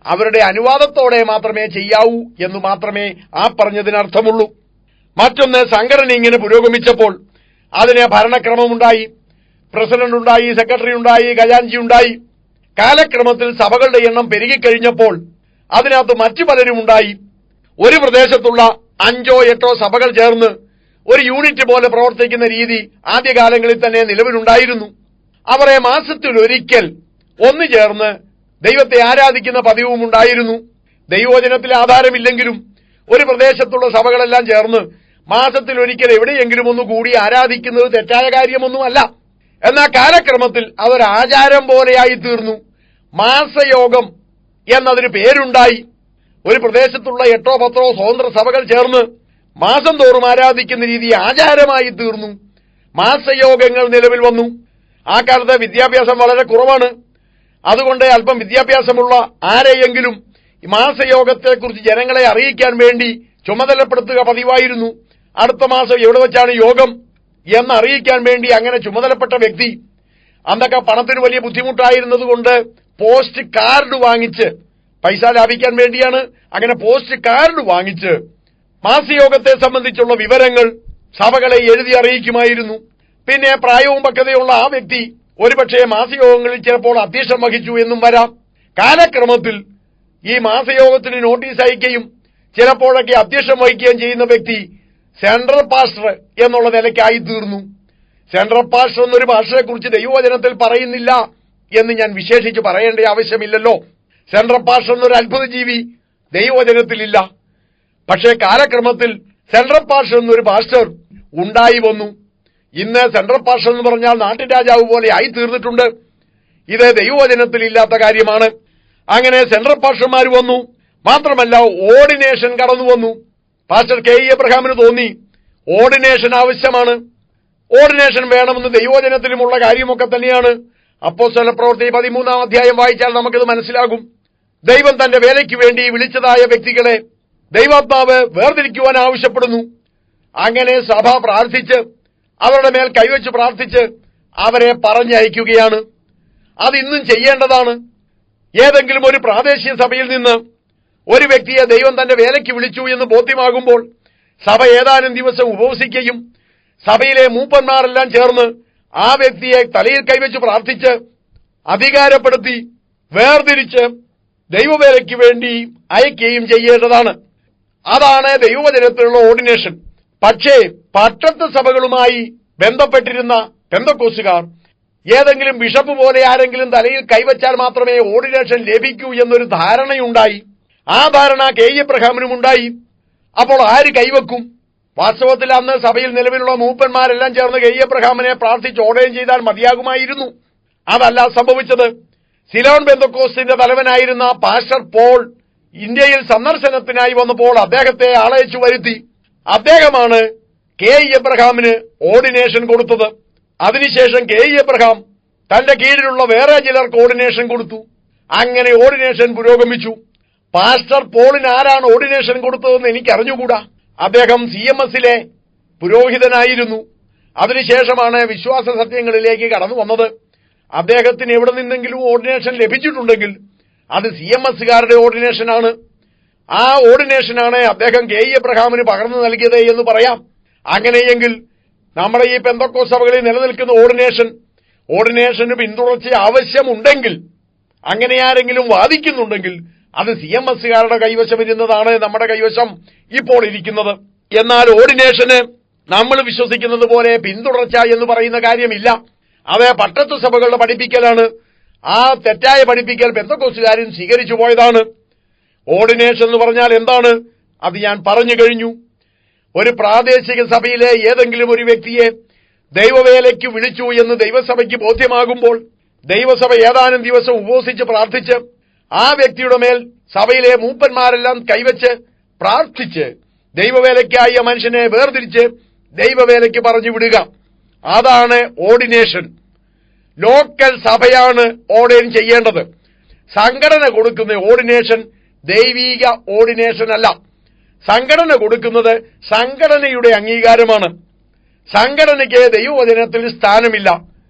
അവരുടെ അനുവാദത്തോടെ മാത്രമേ ചെയ്യാവൂ എന്ന് മാത്രമേ ആ പറഞ്ഞതിനർത്ഥമുള്ളൂ. മറ്റൊന്ന്, സംഘടന ഇങ്ങനെ പുരോഗമിച്ചപ്പോൾ അതിന് ഭരണക്രമമുണ്ടായി, പ്രസിഡന്റ് ഉണ്ടായി, സെക്രട്ടറി ഉണ്ടായി, ഖജാൻജി ഉണ്ടായി. കാലക്രമത്തിൽ സഭകളുടെ എണ്ണം പെരുകിക്കഴിഞ്ഞപ്പോൾ അതിനകത്ത് മറ്റു പലരും ഉണ്ടായി. ഒരു പ്രദേശത്തുള്ള 5-8 സഭകൾ ചേർന്ന് ഒരു യൂണിറ്റ് പോലെ പ്രവർത്തിക്കുന്ന രീതി ആദ്യകാലങ്ങളിൽ തന്നെ നിലവിലുണ്ടായിരുന്നു. അവരെ മാസത്തിലൊരിക്കൽ ഒന്നു ചേർന്ന് ദൈവത്തെ ആരാധിക്കുന്ന പതിവും ഉണ്ടായിരുന്നു. ദൈവവചനത്തിലെ ആധാരമില്ലെങ്കിലും ഒരു പ്രദേശത്തുള്ള സഭകളെല്ലാം ചേർന്ന് മാസത്തിലൊരിക്കൽ എവിടെയെങ്കിലും ഒന്ന് കൂടി ആരാധിക്കുന്നത് തെറ്റായ കാര്യമൊന്നുമല്ല. എന്നാൽ കാലക്രമത്തിൽ അതൊരാചാരം പോലെയായി തീർന്നു. മാസയോഗം എന്നതിന് പേരുണ്ടായി. ഒരു പ്രദേശത്തുള്ള 8-10 സ്വതന്ത്ര സഭകൾ ചേർന്ന് മാസം തോറും ആരാധിക്കുന്ന രീതി ആചാരമായി തീർന്നു. മാസയോഗങ്ങൾ നിലവിൽ വന്നു. ആ കാലത്ത് വിദ്യാഭ്യാസം വളരെ കുറവാണ്. അതുകൊണ്ട് അല്പം വിദ്യാഭ്യാസമുള്ള ആരെയെങ്കിലും മാസയോഗത്തെക്കുറിച്ച് ജനങ്ങളെ അറിയിക്കാൻ വേണ്ടി ചുമതലപ്പെടുത്തുക പതിവായിരുന്നു. അടുത്ത മാസം എവിടെ വെച്ചാണ് യോഗം എന്നറിയിക്കാൻ വേണ്ടി അങ്ങനെ ചുമതലപ്പെട്ട വ്യക്തി, അന്നൊക്കെ പണത്തിന് വലിയ ബുദ്ധിമുട്ടായിരുന്നതുകൊണ്ട് പോസ്റ്റ് കാർഡ് വാങ്ങിച്ച്, പൈസ ലാഭിക്കാൻ വേണ്ടിയാണ്, അങ്ങനെ പോസ്റ്റ് കാർഡ് വാങ്ങിച്ച് മാസയോഗത്തെ സംബന്ധിച്ചുള്ള വിവരങ്ങൾ സഭകളെ എഴുതി അറിയിക്കുമായിരുന്നു. പിന്നെ പ്രായവും പക്വതയുള്ള ആ വ്യക്തി ഒരുപക്ഷെ മാസയോഗങ്ങളിൽ ചിലപ്പോൾ അധ്യക്ഷം വഹിച്ചു എന്നും വരാം. കാലക്രമത്തിൽ ഈ മാസയോഗത്തിന് നോട്ടീസ് അയക്കുകയും ചിലപ്പോഴൊക്കെ അധ്യക്ഷം വഹിക്കുകയും ചെയ്യുന്ന വ്യക്തി സെൻട്രൽ പാസ്റ്റർ എന്നുള്ള നിലയ്ക്കായി തീർന്നു. സെൻട്രൽ പാസ്റ്റർ എന്നൊരു ഭാഷയെക്കുറിച്ച് ദൈവവചനത്തിൽ പറയുന്നില്ല എന്ന് ഞാൻ വിശേഷിച്ച് പറയേണ്ട ആവശ്യമില്ലല്ലോ. സെൻട്രൽ പാസ്റ്റർ എന്നൊരു അത്ഭുത ജീവി ദൈവവചനത്തിലില്ല. പക്ഷേ കാലക്രമത്തിൽ സെൻട്രൽ പാസ്റ്റർ എന്നൊരു പാസ്റ്റർ ഉണ്ടായി വന്നു. ഇന്ന് സെൻട്രൽ പാസ്റ്റർ എന്ന് പറഞ്ഞാൽ നാട്ടുരാജാവ് പോലെ ആയി തീർന്നിട്ടുണ്ട്. ഇത് ദൈവവചനത്തിൽ ഇല്ലാത്ത കാര്യമാണ്. അങ്ങനെ സെൻട്രൽ പാസ്റ്റർമാർ വന്നു. മാത്രമല്ല, ഓർഡിനേഷൻ കടന്നു വന്നു. പാസ്റ്റർ കെ എബ്രഹാമിന് തോന്നി ഓർഡിനേഷൻ ആവശ്യമാണ്, ഓർഡിനേഷൻ വേണമെന്ന് ദൈവവചനത്തിലുമുള്ള കാര്യമൊക്കെ തന്നെയാണ്. അപ്പോസ്തല പ്രവൃത്തി 13-ാം അധ്യായം വായിച്ചാൽ നമുക്കിത് മനസ്സിലാകും. ദൈവം തന്റെ വേലയ്ക്ക് വേണ്ടി വിളിച്ചതായ വ്യക്തികളെ ദൈവാത്മാവ് വേർതിരിക്കുവാൻ ആവശ്യപ്പെടുന്നു. അങ്ങനെ സഭ പ്രാർത്ഥിച്ച് അവരുടെ മേൽ കൈവച്ച് പ്രാർത്ഥിച്ച് അവരെ പറഞ്ഞയക്കുകയാണ്. അതിന്നും ചെയ്യേണ്ടതാണ്. ഏതെങ്കിലും ഒരു പ്രാദേശിക സഭയിൽ നിന്ന് ഒരു വ്യക്തിയെ ദൈവം തന്റെ വേലയ്ക്ക് വിളിച്ചു എന്ന് ബോധ്യമാകുമ്പോൾ സഭ ഏതാനും ദിവസം ഉപവസിക്കുകയും സഭയിലെ മൂപ്പന്മാരെല്ലാം ചേർന്ന് ആ വ്യക്തിയെ തലയിൽ കൈവച്ച് പ്രാർത്ഥിച്ച് അധികാരപ്പെടുത്തി വേർതിരിച്ച് ദൈവവേലയ്ക്ക് വേണ്ടി അയക്കുകയും ചെയ്യേണ്ടതാണ്. അതാണ് ദൈവവചനത്തിലുള്ള ഓർഡിനേഷൻ. പക്ഷേ പട്ടത്ത് സഭകളുമായി ബന്ധപ്പെട്ടിരുന്ന പെന്തക്കോസ്തുകാർ ഏതെങ്കിലും ബിഷപ്പ് പോലെ ആരെങ്കിലും തലയിൽ കൈവച്ചാൽ മാത്രമേ ഓർഡിനേഷൻ ലഭിക്കൂ എന്നൊരു ധാരണയുണ്ടായി. ആ ധാരണ കെ എബ്രഹാമിനും ഉണ്ടായി. അപ്പോൾ ആര് കൈവെക്കും? വാസ്തവത്തിൽ അന്ന് സഭയിൽ നിലവിലുള്ള മൂപ്പന്മാരെല്ലാം ചേർന്ന് കെ എബ്രഹാമിനെ പ്രാർത്ഥിച്ച് ഓർഡൈൻ ചെയ്താൽ മതിയാകുമായിരുന്നു. അതല്ല സംഭവിച്ചത്. സിലോൺ പെന്തക്കോസ്തിന്റെ തലവനായിരുന്ന പാസ്റ്റർ പോൾ ഇന്ത്യയിൽ സന്ദർശനത്തിനായി വന്നപ്പോൾ അദ്ദേഹത്തെ ആളയച്ചു വരുത്തി. അദ്ദേഹമാണ് കെ എബ്രഹാമിന് ഓർഡിനേഷൻ കൊടുത്തത്. അതിനുശേഷം കെ എബ്രഹാം തന്റെ കീഴിലുള്ള വേറെ ചിലർക്ക് ഓർഡിനേഷൻ കൊടുത്തു. അങ്ങനെ ഓർഡിനേഷൻ പുരോഗമിച്ചു. പാസ്റ്റർ പോളിന് ആരാണ് ഓർഡിനേഷൻ കൊടുത്തതെന്ന് എനിക്കറിഞ്ഞുകൂടാ. അദ്ദേഹം CMSലെ പുരോഹിതനായിരുന്നു. അതിനുശേഷമാണ് വിശ്വാസ സത്യങ്ങളിലേക്ക് കടന്നു വന്നത്. അദ്ദേഹത്തിന് എവിടെ നിന്നെങ്കിലും ഓർഡിനേഷൻ ലഭിച്ചിട്ടുണ്ടെങ്കിൽ അത് CMSകാരുടെ ഓർഡിനേഷനാണ്. ആ ഓർഡിനേഷനാണ് അദ്ദേഹം കെ എബ്രഹാമിന് പകർന്നു നൽകിയത് എന്ന് പറയാം. അങ്ങനെയെങ്കിൽ നമ്മുടെ ഈ പെന്തക്കോസ്ത് സഭകളിൽ നിലനിൽക്കുന്ന ഓർഡിനേഷന് പിന്തുടർച്ച ആവശ്യമുണ്ടെങ്കിൽ, അങ്ങനെ ആരെങ്കിലും വാദിക്കുന്നുണ്ടെങ്കിൽ അത് CMSകാരുടെ കൈവശം ഇരുന്നതാണ് നമ്മുടെ കൈവശം ഇപ്പോൾ ഇരിക്കുന്നത്. എന്നാൽ ഓർഡിനേഷന് നമ്മൾ വിശ്വസിക്കുന്നത് പോലെ പിന്തുടർച്ച എന്ന് പറയുന്ന കാര്യമില്ല. അത് പട്ടത്തു സഭകളുടെ പഠിപ്പിക്കലാണ്. ആ തെറ്റായ പഠിപ്പിക്കൽ പെന്തക്കോസ്തുകാരും സ്വീകരിച്ചു പോയതാണ്. ഓർഡിനേഷൻ എന്ന് പറഞ്ഞാൽ എന്താണ്? അത് ഞാൻ പറഞ്ഞു കഴിഞ്ഞു. ഒരു പ്രാദേശിക സഭയിലെ ഏതെങ്കിലും ഒരു വ്യക്തിയെ ദൈവവേലയ്ക്ക് വിളിച്ചു എന്ന് ദൈവസഭയ്ക്ക് ബോധ്യമാകുമ്പോൾ ദൈവസഭ ഏതാനും ദിവസം ഉപവസിച്ച് പ്രാർത്ഥിച്ച് ആ വ്യക്തിയുടെ മേൽ സഭയിലെ മൂപ്പന്മാരെല്ലാം കൈവച്ച് പ്രാർത്ഥിച്ച് ദൈവവേലയ്ക്കായി ആ മനുഷ്യനെ വേർതിരിച്ച് ദൈവവേലയ്ക്ക് പറഞ്ഞു വിടുക. അതാണ് ഓർഡിനേഷൻ. ലോക്കൽ സഭയാണ് ഓർഡൈൻ ചെയ്യേണ്ടത്. സംഘടന കൊടുക്കുന്ന ഓർഡിനേഷൻ ദൈവീക ഓർഡിനേഷൻ അല്ല. സംഘടന കൊടുക്കുന്നത് സംഘടനയുടെ അംഗീകാരമാണ്. സംഘടനയ്ക്ക് ദൈവവചനത്തിൽ സ്ഥാനമില്ല.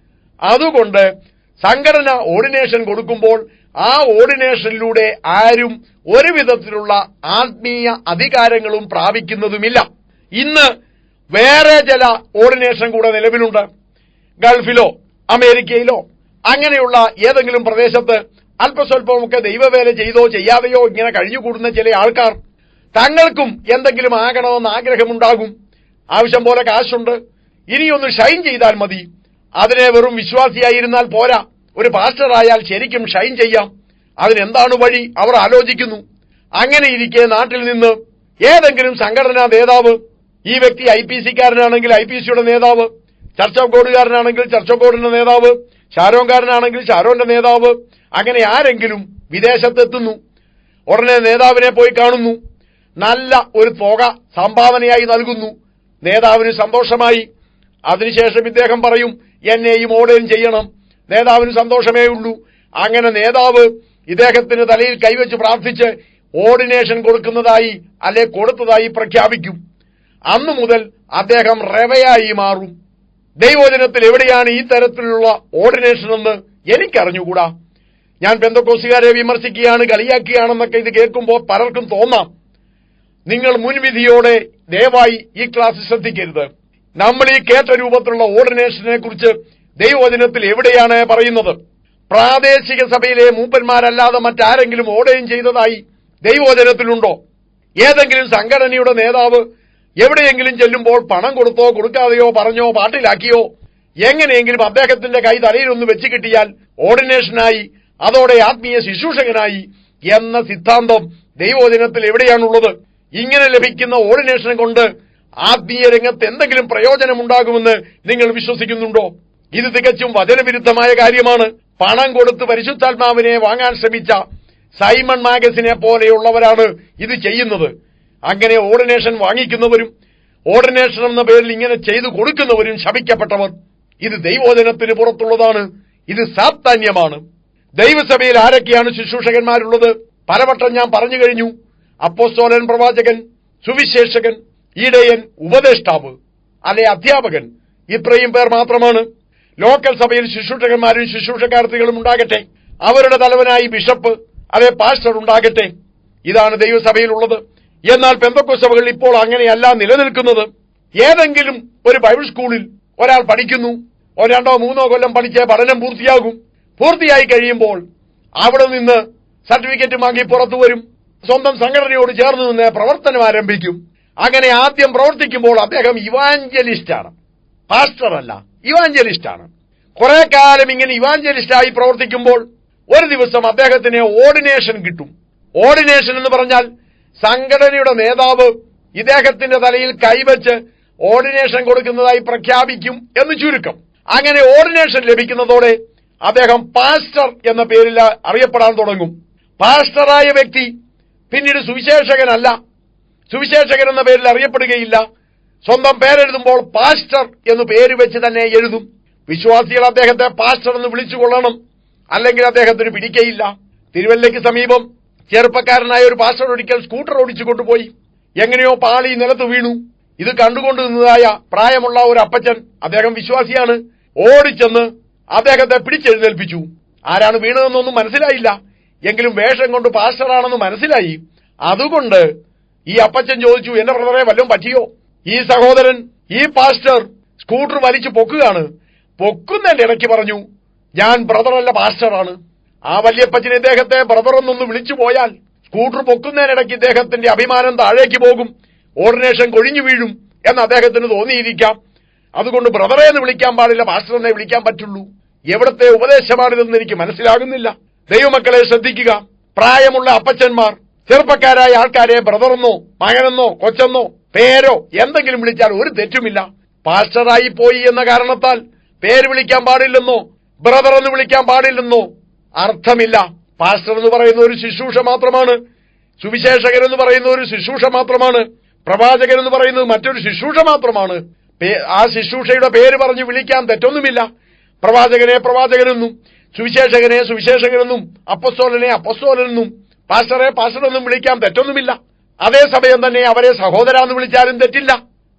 അതുകൊണ്ട് സംഘടന ഓർഡിനേഷൻ കൊടുക്കുമ്പോൾ ആ ഓർഡിനേഷനിലൂടെ ആരും ഒരു വിധത്തിലുള്ള ആത്മീയ അധികാരങ്ങളും പ്രാപിക്കുന്നതുമില്ല. ഇന്ന് വേറെ ചില ഓർഡിനേഷൻ കൂടെ നിലവിലുണ്ട്. ഗൾഫിലോ അമേരിക്കയിലോ അങ്ങനെയുള്ള ഏതെങ്കിലും പ്രദേശത്ത് അല്പസ്വല്പമൊക്കെ ദൈവവേല ചെയ്തോ ചെയ്യാതെയോ ഇങ്ങനെ കഴിഞ്ഞുകൂടുന്ന ചില ആൾക്കാർ തങ്ങൾക്കും എന്തെങ്കിലും ആകണമെന്ന് ആഗ്രഹമുണ്ടാകും. ആവശ്യം പോലെ കാശുണ്ട്, ഇനിയൊന്ന് ഷൈൻ ചെയ്താൽ മതി. അതിനെ വെറും വിശ്വാസിയായിരുന്നാൽ പോരാ, ഒരു പാസ്റ്ററായാൽ ശരിക്കും ഷൈൻ ചെയ്യാം. അതിനെന്താണ് വഴി? അവർ ആലോചിക്കുന്നു. അങ്ങനെ ഇരിക്കെ നാട്ടിൽ നിന്ന് ഏതെങ്കിലും സംഘടനാ നേതാവ്, ഈ വ്യക്തി IPCക്കാരനാണെങ്കിൽ IPCയുടെ നേതാവ്, ചർച്ച് ഓഫ് ഗോഡുകാരനാണെങ്കിൽ ചർച്ച് ഓഫ് ഗോഡിന്റെ നേതാവ്, ഷാരോൻകാരനാണെങ്കിൽ ഷാരോന്റെ നേതാവ്, അങ്ങനെ ആരെങ്കിലും വിദേശത്തെത്തുന്നു. ഉടനെ നേതാവിനെ പോയി കാണുന്നു. നല്ല ഒരു തുക സംഭാവനയായി നൽകുന്നു. നേതാവിന് സന്തോഷമായി. അതിനുശേഷം ഇദ്ദേഹം പറയും, എന്നെയും ഓർഡൈൻ ചെയ്യണം. നേതാവിന് സന്തോഷമേ ഉള്ളൂ. അങ്ങനെ നേതാവ് ഇദ്ദേഹത്തിന് തലയിൽ കൈവച്ച് പ്രാർത്ഥിച്ച് ഓർഡിനേഷൻ കൊടുക്കുന്നതായി അല്ലെ കൊടുത്തതായി പ്രഖ്യാപിക്കും. അന്നു മുതൽ അദ്ദേഹം റെവയായി മാറും. ദൈവവചനത്തിൽ എവിടെയാണ് ഈ തരത്തിലുള്ള ഓർഡിനേഷൻ എന്ന് എനിക്കറിഞ്ഞുകൂടാ. ഞാൻ പെന്തക്കോസ്തുകാരെ വിമർശിക്കുകയാണ്, കളിയാക്കുകയാണെന്നൊക്കെ ഇത് കേൾക്കുമ്പോൾ പലർക്കും തോന്നാം. നിങ്ങൾ മുൻവിധിയോടെ ദയവായി ഈ ക്ലാസ് ശ്രദ്ധിക്കരുത്. നമ്മൾ ഈ കേട്ട രൂപത്തിലുള്ള ഓർഡിനേഷനെ കുറിച്ച് ദൈവവചനത്തിൽ എവിടെയാണ് പറയുന്നത്? പ്രാദേശിക സഭയിലെ മൂപ്പന്മാരല്ലാതെ മറ്റാരെങ്കിലും ഓർഡൈൻ ചെയ്തതായി ദൈവവചനത്തിലുണ്ടോ? ഏതെങ്കിലും സംഘടനയുടെ നേതാവ് എവിടെയെങ്കിലും ചെല്ലുമ്പോൾ പണം കൊടുത്തോ കൊടുക്കാതെയോ പറഞ്ഞോ പാട്ടിലാക്കിയോ എങ്ങനെയെങ്കിലും അദ്ദേഹത്തിന്റെ കൈ തലയിലൊന്ന് വെച്ച് കിട്ടിയാൽ ഓർഡിനേഷനായി, അതോടെ ആത്മീയ ശുശ്രൂഷകനായി എന്ന സിദ്ധാന്തം ദൈവവചനത്തിൽ എവിടെയാണുള്ളത്? ഇങ്ങനെ ലഭിക്കുന്ന ഓർഡിനേഷൻ കൊണ്ട് ആത്മീയ രംഗത്ത് എന്തെങ്കിലും പ്രയോജനമുണ്ടാകുമെന്ന് നിങ്ങൾ വിശ്വസിക്കുന്നുണ്ടോ? ഇത് തികച്ചും വചനവിരുദ്ധമായ കാര്യമാണ്. പണം കൊടുത്ത് പരിശുദ്ധാത്മാവിനെ വാങ്ങാൻ ശ്രമിച്ച സൈമൺ മാഗസിനെ പോലെയുള്ളവരാണ് ഇത് ചെയ്യുന്നത്. അങ്ങനെ ഓർഡിനേഷൻ വാങ്ങിക്കുന്നവരും ഓർഡിനേഷൻ എന്ന പേരിൽ ഇങ്ങനെ ചെയ്തു കൊടുക്കുന്നവരും ശപിക്കപ്പെട്ടവർ. ഇത് ദൈവവചനത്തിന് പുറത്തുള്ളതാണ്. ഇത് സാത്താന്യമാണ്. ദൈവസഭയിൽ ആരൊക്കെയാണ് ശുശ്രൂഷകന്മാരുള്ളത്? പലവട്ടം ഞാൻ പറഞ്ഞു കഴിഞ്ഞു. അപ്പോസ്തലൻ, പ്രവാചകൻ, സുവിശേഷകൻ, ഇടയൻ, ഉപദേഷ്ടാവ് അല്ലെ അധ്യാപകൻ, ഇത്രയും പേർ മാത്രമാണ്. ലോക്കൽ സഭയിൽ ശുശ്രൂഷകന്മാരും ശുശ്രൂഷക്കാർത്തികളും ഉണ്ടാകട്ടെ. അവരുടെ തലവനായി ബിഷപ്പ് അല്ലെ പാസ്റ്റർ ഉണ്ടാകട്ടെ. ഇതാണ് ദൈവസഭയിലുള്ളത്. എന്നാൽ പെന്തക്കോസ്ത് സഭകളിൽ ഇപ്പോൾ അങ്ങനെയല്ല നിലനിൽക്കുന്നത്. ഏതെങ്കിലും ഒരു ബൈബിൾ സ്കൂളിൽ ഒരാൾ പഠിക്കുന്നു. 2 or 3 കൊല്ലം പഠിച്ച് പഠനം പൂർത്തിയാകും. പൂർത്തിയായി കഴിയുമ്പോൾ അവിടെ നിന്ന് സർട്ടിഫിക്കറ്റ് വാങ്ങി പുറത്തു വരും. സ്വന്തം സംഘടനയോട് ചേർന്ന് നിന്ന് പ്രവർത്തനം ആരംഭിക്കും. അങ്ങനെ ആദ്യം പ്രവർത്തിക്കുമ്പോൾ അദ്ദേഹം ഇവാഞ്ചലിസ്റ്റാണ്, പാസ്റ്റർ അല്ല, ഇവാഞ്ചലിസ്റ്റാണ്. കുറെ കാലം ഇങ്ങനെ ഇവാഞ്ചലിസ്റ്റായി പ്രവർത്തിക്കുമ്പോൾ ഒരു ദിവസം അദ്ദേഹത്തിന് ഓർഡിനേഷൻ കിട്ടും. ഓർഡിനേഷൻ എന്ന് പറഞ്ഞാൽ സംഘടനയുടെ നേതാവ് ഇദ്ദേഹത്തിന്റെ തലയിൽ കൈവച്ച് ഓർഡിനേഷൻ കൊടുക്കുന്നതായി പ്രഖ്യാപിക്കും എന്ന് ചുരുക്കം. അങ്ങനെ ഓർഡിനേഷൻ ലഭിക്കുന്നതോടെ അദ്ദേഹം പാസ്റ്റർ എന്ന പേരിൽ അറിയപ്പെടാൻ തുടങ്ങും. പാസ്റ്ററായ വ്യക്തി പിന്നീട് സുവിശേഷകനല്ല, സുവിശേഷകൻ എന്ന പേരിൽ അറിയപ്പെടുകയില്ല. സ്വന്തം പേരെഴുതുമ്പോൾ പാസ്റ്റർ എന്ന് പേര് വെച്ച് തന്നെ എഴുതും. വിശ്വാസികൾ അദ്ദേഹത്തെ പാസ്റ്റർ എന്ന് വിളിച്ചുകൊള്ളണം, അല്ലെങ്കിൽ അദ്ദേഹത്തിന് പിടിക്കയില്ല. തിരുവല്ലയ്ക്ക് സമീപം ചെറുപ്പക്കാരനായ ഒരു പാസ്റ്റർ ഒരിക്കൽ സ്കൂട്ടർ ഓടിച്ചു കൊണ്ടുപോയി. എങ്ങനെയോ പാളി നിലത്ത് വീണു. ഇത് കണ്ടുകൊണ്ട് നിന്നതായ പ്രായമുള്ള ഒരു അപ്പച്ചൻ, അദ്ദേഹം വിശ്വാസിയാണ്, ഓടിച്ചെന്ന് അദ്ദേഹത്തെ പിടിച്ചെഴുന്നേൽപ്പിച്ചു. ആരാണ് വീണതെന്നൊന്നും മനസ്സിലായില്ല, എങ്കിലും വേഷം കൊണ്ട് പാസ്റ്ററാണെന്ന് മനസ്സിലായി. അതുകൊണ്ട് ഈ അപ്പച്ചൻ ചോദിച്ചു, എന്റെ ബ്രദറെ വല്ലതും പറ്റിയോ? ഈ സഹോദരൻ, ഈ പാസ്റ്റർ സ്കൂട്ടർ വലിച്ചു പൊക്കുകയാണ്. പൊക്കുന്നതിന്റെ ഇടയ്ക്ക് പറഞ്ഞു, ഞാൻ ബ്രദറല്ല പാസ്റ്ററാണ്. ആ വല്യപ്പച്ചൻ ഇദ്ദേഹത്തെ ബ്രദർ എന്നൊന്ന് വിളിച്ചു പോയാൽ സ്കൂട്ടർ പൊക്കുന്നതിനിടയ്ക്ക് ഇദ്ദേഹത്തിന്റെ അഭിമാനം താഴേക്ക് പോകും, ഓർഡിനേഷൻ കൊഴിഞ്ഞു വീഴും എന്ന് അദ്ദേഹത്തിന് തോന്നിയിരിക്കാം. അതുകൊണ്ട് ബ്രദറെ എന്ന് വിളിക്കാൻ പാടില്ല, പാസ്റ്റർ എന്നേ വിളിക്കാൻ പറ്റുള്ളൂ. എവിടത്തെ ഉപദേശമാണിതെന്ന് എനിക്ക് മനസ്സിലാകുന്നില്ല. ദൈവമക്കളെ ശ്രദ്ധിക്കുക. പ്രായമുള്ള അപ്പച്ചന്മാർ ചെറുപ്പക്കാരായ ആൾക്കാരെ ബ്രദറെന്നോ മകനെന്നോ കൊച്ചെന്നോ പേരോ എന്തെങ്കിലും വിളിച്ചാൽ ഒരു തെറ്റുമില്ല. പാസ്റ്ററായി പോയി എന്ന കാരണത്താൽ പേര് വിളിക്കാൻ പാടില്ലെന്നോ ബ്രദർ എന്ന് വിളിക്കാൻ പാടില്ലെന്നോ അർത്ഥമില്ല. പാസ്റ്റർ എന്ന് പറയുന്ന ഒരു ശുശ്രൂഷ മാത്രമാണ്, സുവിശേഷകൻ എന്ന് പറയുന്ന ഒരു ശുശ്രൂഷ മാത്രമാണ്, പ്രവാചകൻ എന്ന് പറയുന്നത് മറ്റൊരു ശുശ്രൂഷ മാത്രമാണ്. ആ ശുശ്രൂഷയുടെ പേര് പറഞ്ഞ് വിളിക്കാൻ തെറ്റൊന്നുമില്ല. പ്രവാചകനെ പ്രവാചകനെന്നും സുവിശേഷകനെ സുവിശേഷകനെന്നും അപ്പസ്തോലനെ അപ്പസ്തോലനെന്നും പാസ്റ്ററെ പാസ്റ്ററെന്നും വിളിക്കാൻ തെറ്റൊന്നുമില്ല. അതേസമയം തന്നെ അവരെ സഹോദരാന്ന് വിളിച്ചാലും തെറ്റില്ല.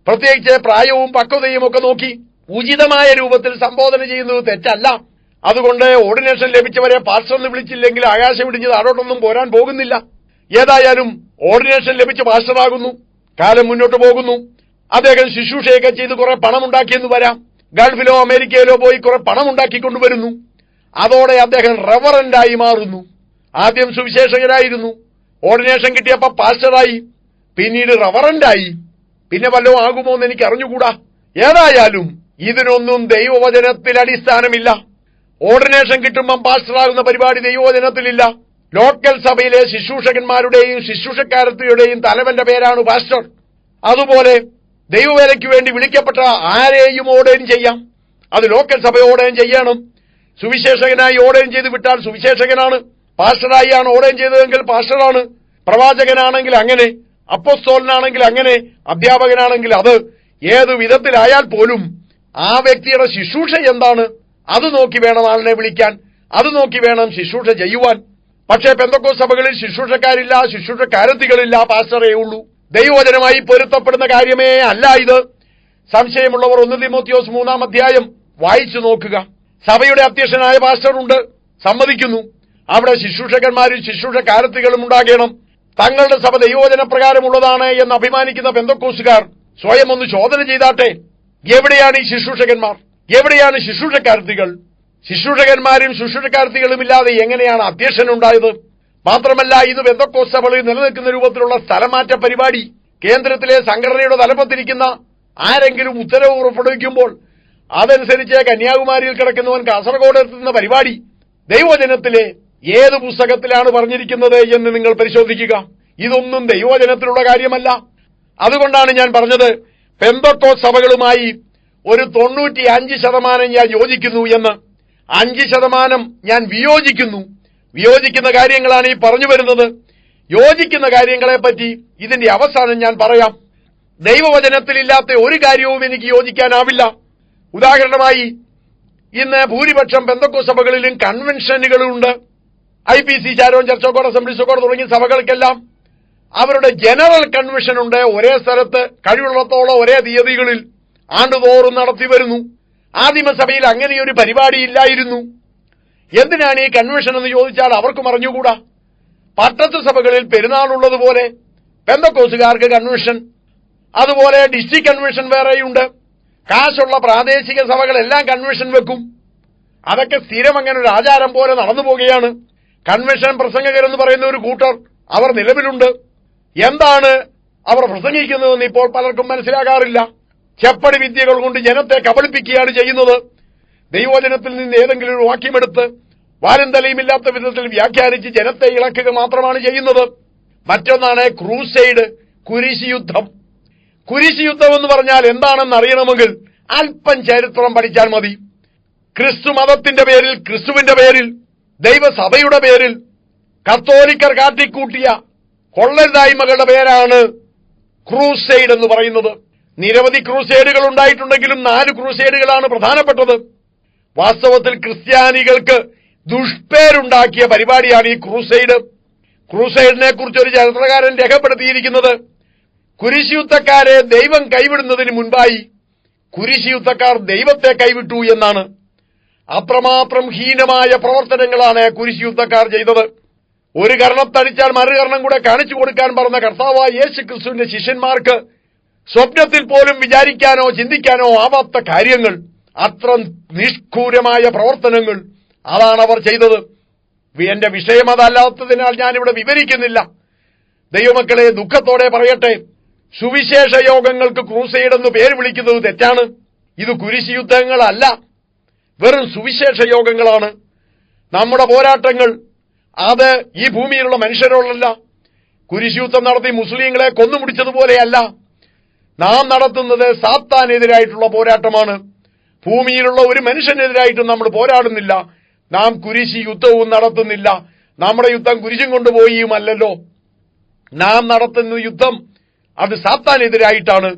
പ്രത്യേകിച്ച് പ്രായവും പക്വതയും ഒക്കെ നോക്കി ഉചിതമായ രൂപത്തിൽ സംബോധന ചെയ്യുന്നത് തെറ്റല്ല. അതുകൊണ്ട് ഓർഡിനേഷൻ ലഭിച്ചവരെ പാസ്റ്റർ എന്ന് വിളിച്ചില്ലെങ്കിൽ ആകാശം ഇടിഞ്ഞ് താഴോട്ടൊന്നും പോരാൻ പോകുന്നില്ല. ഏതായാലും ഓർഡിനേഷൻ ലഭിച്ച് പാസ്റ്ററാകുന്നു, കാലം മുന്നോട്ട് പോകുന്നു. അദ്ദേഹം ശുശ്രൂഷയൊക്കെ ചെയ്ത് കുറെ പണമുണ്ടാക്കിയെന്ന് വരാം. ഗൾഫിലോ അമേരിക്കയിലോ പോയി കുറെ പണമുണ്ടാക്കിക്കൊണ്ടുവരുന്നു. അതോടെ അദ്ദേഹം റെവറന്റായി മാറുന്നു. ആദ്യം സുവിശേഷകനായിരുന്നു, ഓർഡിനേഷൻ കിട്ടിയപ്പോ പാസ്റ്ററായി, പിന്നീട് റെവറന്റായി. പിന്നെ വല്ലതും ആകുമോ എന്ന് എനിക്ക് അറിഞ്ഞുകൂടാ. ഏതായാലും ഇതിനൊന്നും ദൈവവചനത്തിൽ അടിസ്ഥാനമില്ല. ഓർഡിനേഷൻ കിട്ടുമ്പം പാസ്റ്ററാകുന്ന പരിപാടി ദൈവവചനത്തിലില്ല. ലോക്കൽ സഭയിലെ ശുശ്രൂഷകന്മാരുടെയും ശുശ്രൂഷക്കാരത്തിയുടെയും തലവന്റെ പേരാണ് പാസ്റ്റർ. അതുപോലെ ദൈവവേലയ്ക്ക് വേണ്ടി വിളിക്കപ്പെട്ട ആരെയും ഓർഡൈൻ ചെയ്യാം. അത് ലോക്കൽ സഭ ഓർഡൈൻ ചെയ്യണം. സുവിശേഷകനായി ഓർഡൈൻ ചെയ്ത് വിട്ടാൽ സുവിശേഷകനാണ്. പാസ്റ്ററായി ആണ് ഓർഡൈൻ ചെയ്തതെങ്കിൽ പാസ്റ്ററാണ്. പ്രവാചകനാണെങ്കിൽ അങ്ങനെ, അപ്പോസ്തലനാണെങ്കിൽ അങ്ങനെ, അധ്യാപകനാണെങ്കിൽ അത്. ഏതു വിധത്തിലായാൽ പോലും ആ വ്യക്തിയുടെ ശുശ്രൂഷ എന്താണ് അത് നോക്കി വേണം ആളിനെ വിളിക്കാൻ, അത് നോക്കി വേണം ശുശ്രൂഷ ചെയ്യുവാൻ. പക്ഷേ പെന്തക്കോസ്ത് സഭകളിൽ ശുശ്രൂഷക്കാരില്ല, ശുശ്രൂഷക്കാരത്തികളില്ല, പാസ്റ്ററേ ഉള്ളൂ. ദൈവവചനമായി പൊരുത്തപ്പെടുന്ന കാര്യമേ അല്ല ഇത്. സംശയമുള്ളവർ 1 തിമോത്തിയോസ് 3-ാം അധ്യായം വായിച്ചു നോക്കുക. സഭയുടെ അധ്യക്ഷനായ പാസ്റ്ററുണ്ട്, സമ്മതിക്കുന്നു. അവിടെ ശുശ്രൂഷകന്മാരും ശുശ്രൂഷക്കാരത്തികളും ഉണ്ടാകണം. തങ്ങളുടെ സഭ ദൈവവചന പ്രകാരമുള്ളതാണ് എന്ന് അഭിമാനിക്കുന്ന പെന്തക്കോസ്തുകാർ സ്വയം ഒന്ന് ചോദന ചെയ്താട്ടെ. എവിടെയാണ് ഈ ശുശ്രൂഷകന്മാർ? എവിടെയാണ് ശുശ്രൂഷക്കാരത്തികൾ? ശുശ്രൂഷകന്മാരും ശുശ്രൂഷക്കാരത്തികളും ഇല്ലാതെ എങ്ങനെയാണ് അധ്യക്ഷനുണ്ടായത്? മാത്രമല്ല, ഇത് പെന്തക്കോസ്ത് സഭകളിൽ നിലനിൽക്കുന്ന രൂപത്തിലുള്ള സ്ഥലമാറ്റ പരിപാടി. കേന്ദ്രത്തിലെ സംഘടനയുടെ തലപ്പത്തിരിക്കുന്ന ആരെങ്കിലും ഉത്തരവ് പുറപ്പെടുവിക്കുമ്പോൾ അതനുസരിച്ച് കന്യാകുമാരിയിൽ കിടക്കുന്നവൻ കാസർഗോഡ് എത്തുന്ന പരിപാടി ദൈവവചനത്തിലെ ഏത് പുസ്തകത്തിലാണ് പറഞ്ഞിരിക്കുന്നത് എന്ന് നിങ്ങൾ പരിശോധിക്കുക. ഇതൊന്നും ദൈവവചനത്തിലുള്ള കാര്യമല്ല. അതുകൊണ്ടാണ് ഞാൻ പറഞ്ഞത്, പെന്തക്കോസ്ത് സഭകളുമായി ഒരു 95% ഞാൻ യോജിക്കുന്നു എന്ന്. 5% ഞാൻ വിയോജിക്കുന്നു. വിയോജിക്കുന്ന കാര്യങ്ങളാണ് ഈ പറഞ്ഞു വരുന്നത്. യോജിക്കുന്ന കാര്യങ്ങളെപ്പറ്റി ഇതിന്റെ അവസാനം ഞാൻ പറയാം. ദൈവവചനത്തിലില്ലാത്ത ഒരു കാര്യവും എനിക്ക് യോജിക്കാനാവില്ല. ഉദാഹരണമായി, ഇന്ന് ഭൂരിപക്ഷം പെന്തക്കോസ്ത് സഭകളിലും കൺവെൻഷനുകളുണ്ട്. IPC, Sharon Church of God, Assemblies of God തുടങ്ങിയ സഭകൾക്കെല്ലാം അവരുടെ ജനറൽ കൺവെൻഷൻ ഉണ്ട്. ഒരേ സ്ഥലത്ത് കഴിവുള്ളത്തോളം ഒരേ തീയതികളിൽ ആണ്ടുതോറും നടത്തി വരുന്നു. ആദിമസഭയിൽ അങ്ങനെയൊരു പരിപാടിയില്ലായിരുന്നു. എന്തിനാണ് ഈ കൺവെൻഷൻ എന്ന് ചോദിച്ചാൽ അവർക്കും അറിഞ്ഞുകൂടാ. പട്ടത്ത് സഭകളിൽ പെരുന്നാളുള്ളതുപോലെ പെന്തക്കോസ്തുകാർക്ക് കൺവെൻഷൻ, അതുപോലെ ഡിസ്ട്രിക്ട് കൺവെൻഷൻ വേറെയുണ്ട്. കാശുള്ള പ്രാദേശിക സഭകളെല്ലാം കൺവെൻഷൻ വെക്കും. അതൊക്കെ സ്ഥിരം അങ്ങനെ ഒരു ആചാരം പോലെ നടന്നു പോകുകയാണ്. കൺവെൻഷൻ പ്രസംഗകരെന്ന് പറയുന്ന ഒരു കൂട്ടർ അവർ നിലവിലുണ്ട്. എന്താണ് അവർ പ്രസംഗിക്കുന്നതെന്ന് ഇപ്പോൾ പലർക്കും മനസ്സിലാകാറില്ല. ചെപ്പടി വിദ്യകൾ കൊണ്ട് ജനത്തെ കബളിപ്പിക്കുകയാണ് ചെയ്യുന്നത്. ദൈവവചനത്തിൽ നിന്ന് ഏതെങ്കിലും ഒരു വാക്യമെടുത്ത് വാലും തലയുമില്ലാത്ത വിധത്തിൽ വ്യാഖ്യാനിച്ച് ജനത്തെ ഇളക്കുക മാത്രമാണ് ചെയ്യുന്നത്. മറ്റൊന്നാണ് ക്രൂസൈഡ്, കുരിശുയുദ്ധം. കുരിശുയുദ്ധം എന്ന് പറഞ്ഞാൽ എന്താണെന്ന് അറിയണമെങ്കിൽ അല്പം ചരിത്രം പഠിച്ചാൽ മതി. ക്രിസ്തു മതത്തിന്റെ പേരിൽ, ക്രിസ്തുവിന്റെ പേരിൽ, ദൈവസഭയുടെ പേരിൽ കത്തോലിക്കർ കാട്ടിക്കൂട്ടിയ കൊള്ളരുതായ്മകളുടെ പേരാണ് ക്രൂസൈഡ് എന്ന് പറയുന്നത്. നിരവധി ക്രൂസൈഡുകൾ ഉണ്ടായിട്ടുണ്ടെങ്കിലും 4 ക്രൂസൈഡുകളാണ് പ്രധാനപ്പെട്ടത്. വാസ്തവത്തിൽ ക്രിസ്ത്യാനികൾക്ക് ദുഷ്പേരുണ്ടാക്കിയ പരിപാടിയാണ് ഈ ക്രൂസൈഡ്. ക്രൂസൈഡിനെ കുറിച്ച് ഒരു ചരിത്രകാരൻ രേഖപ്പെടുത്തിയിരിക്കുന്നത്, കുരിശുയുദ്ധക്കാരെ ദൈവം കൈവിടുന്നതിന് മുൻപായി കുരിശുയുദ്ധക്കാർ ദൈവത്തെ കൈവിട്ടു എന്നാണ്. അത്രമാത്രം ഹീനമായ പ്രവർത്തനങ്ങളാണ് കുരിശുയുദ്ധക്കാർ ചെയ്തത്. ഒരു കർണത്തടിച്ചാൽ മറു കർണം കൂടെ കാണിച്ചു കൊടുക്കാൻ പറഞ്ഞ കർത്താവായ യേശു ക്രിസ്തുവിന്റെ ശിഷ്യന്മാർക്ക് സ്വപ്നത്തിൽ പോലും വിചാരിക്കാനോ ചിന്തിക്കാനോ ആവാത്ത കാര്യങ്ങൾ, അത്ര നിഷ്ഠൂരമായ പ്രവർത്തനങ്ങൾ, അതാണ് അവർ ചെയ്തത്. എന്റെ വിഷയം അതല്ലാത്തതിനാൽ ഞാനിവിടെ വിവരിക്കുന്നില്ല. ദൈവമക്കളെ, ദുഃഖത്തോടെ പറയട്ടെ, സുവിശേഷ യോഗങ്ങൾക്ക് ക്രൂസൈഡ് എന്ന് പേര് വിളിക്കുന്നത് തെറ്റാണ്. ഇത് കുരിശുയുദ്ധങ്ങളല്ല, വെറും സുവിശേഷ യോഗങ്ങളാണ്. നമ്മുടെ പോരാട്ടങ്ങൾ അത് ഈ ഭൂമിയിലുള്ള മനുഷ്യരോടല്ല. കുരിശുയുദ്ധം നടത്തി മുസ്ലിങ്ങളെ കൊന്നുമുടിച്ചതുപോലെയല്ല. നാം നടത്തുന്നത് സാത്താനെതിരായിട്ടുള്ള പോരാട്ടമാണ്. ഭൂമിയിലുള്ള ഒരു മനുഷ്യനെതിരായിട്ടും നമ്മൾ പോരാടുന്നില്ല. നാം കുരിശ് യുദ്ധവും നടത്തുന്നില്ല. നമ്മുടെ യുദ്ധം കുരിശും കൊണ്ടുപോയിയുമല്ലോ. നാം നടത്തുന്ന യുദ്ധം അത് സാത്താനെതിരായിട്ടാണ്.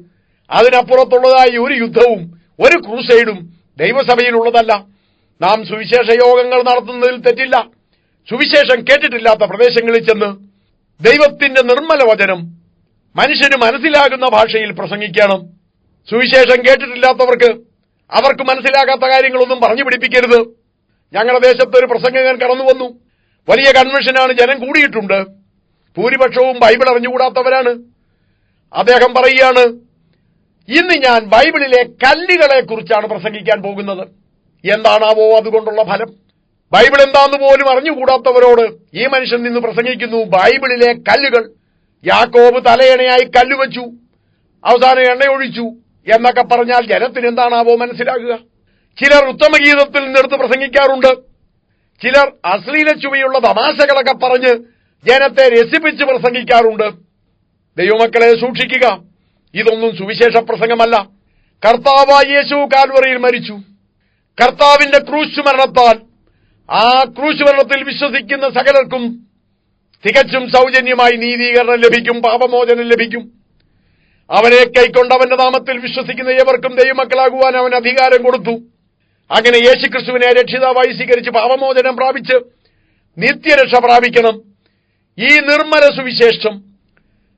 അതിനപ്പുറത്തുള്ളതായി ഒരു യുദ്ധവും ഒരു ക്രൂസൈഡും ദൈവസഭയിലുള്ളതല്ല. നാം സുവിശേഷ യോഗങ്ങൾ നടത്തുന്നതിൽ തെറ്റില്ല. സുവിശേഷം കേട്ടിട്ടില്ലാത്ത പ്രദേശങ്ങളിൽ ചെന്ന് ദൈവത്തിന്റെ നിർമ്മല വചനം മനുഷ്യന് മനസ്സിലാകുന്ന ഭാഷയിൽ പ്രസംഗിക്കണം. സുവിശേഷം കേട്ടിട്ടില്ലാത്തവർക്ക് അവർക്ക് മനസ്സിലാകാത്ത കാര്യങ്ങളൊന്നും പറഞ്ഞു പിടിപ്പിക്കരുത്. ഞങ്ങളുടെ ദേശത്ത് ഒരു പ്രസംഗകൻ കടന്നു വന്നു. വലിയ കൺവെൻഷനാണ്, ജനം കൂടിയിട്ടുണ്ട്. ഭൂരിപക്ഷവും ബൈബിൾ അറിഞ്ഞുകൂടാത്തവരാണ്. അദ്ദേഹം പറയുകയാണ്, ഇന്ന് ഞാൻ ബൈബിളിലെ കല്ലുകളെ കുറിച്ചാണ് പ്രസംഗിക്കാൻ പോകുന്നത്. എന്താണാവോ അതുകൊണ്ടുള്ള ഫലം? ബൈബിൾ എന്താന്ന് പോലും അറിഞ്ഞുകൂടാത്തവരോട് ഈ മനുഷ്യൻ നിന്ന് പ്രസംഗിക്കുന്നു, ബൈബിളിലെ കല്ലുകൾ. യാക്കോബ് തലയണയായി കല്ലുവച്ചു, അവസാനം എണ്ണയൊഴിച്ചു എന്നൊക്കെ പറഞ്ഞാൽ ജനത്തിന് എന്താണാവോ മനസ്സിലാകുക? ചിലർ ഉത്തമഗീതത്തിൽ നിന്നെടുത്ത് പ്രസംഗിക്കാറുണ്ട്. ചിലർ അശ്ലീല ചുവയുള്ള തമാശകളൊക്കെ പറഞ്ഞ് ജനത്തെ രസിപ്പിച്ച് പ്രസംഗിക്കാറുണ്ട്. ദൈവമക്കളെ, സൂക്ഷിക്കുക, ഇതൊന്നും സുവിശേഷ പ്രസംഗമല്ല. കർത്താവായ യേശു കാൽവറിയിൽ മരിച്ചു. കർത്താവിന്റെ ക്രൂശ് മരണത്താൽ ആ ക്രൂശ് മരണത്തിൽ വിശ്വസിക്കുന്ന സകലർക്കും തികച്ചും സൗജന്യമായി നീതീകരണം ലഭിക്കും, പാപമോചനം ലഭിക്കും. അവനെ കൈക്കൊണ്ട് അവന്റെ നാമത്തിൽ വിശ്വസിക്കുന്ന ഏവർക്കും ദൈവമക്കളാകുവാൻ അവൻ അധികാരം കൊടുത്തു. അങ്ങനെ യേശുക്രിസ്തുവിനെ രക്ഷിതാവായി സ്വീകരിച്ച് പാപമോചനം പ്രാപിച്ച് നിത്യരക്ഷ പ്രാപിക്കണം. ഈ നിർമ്മല സുവിശേഷം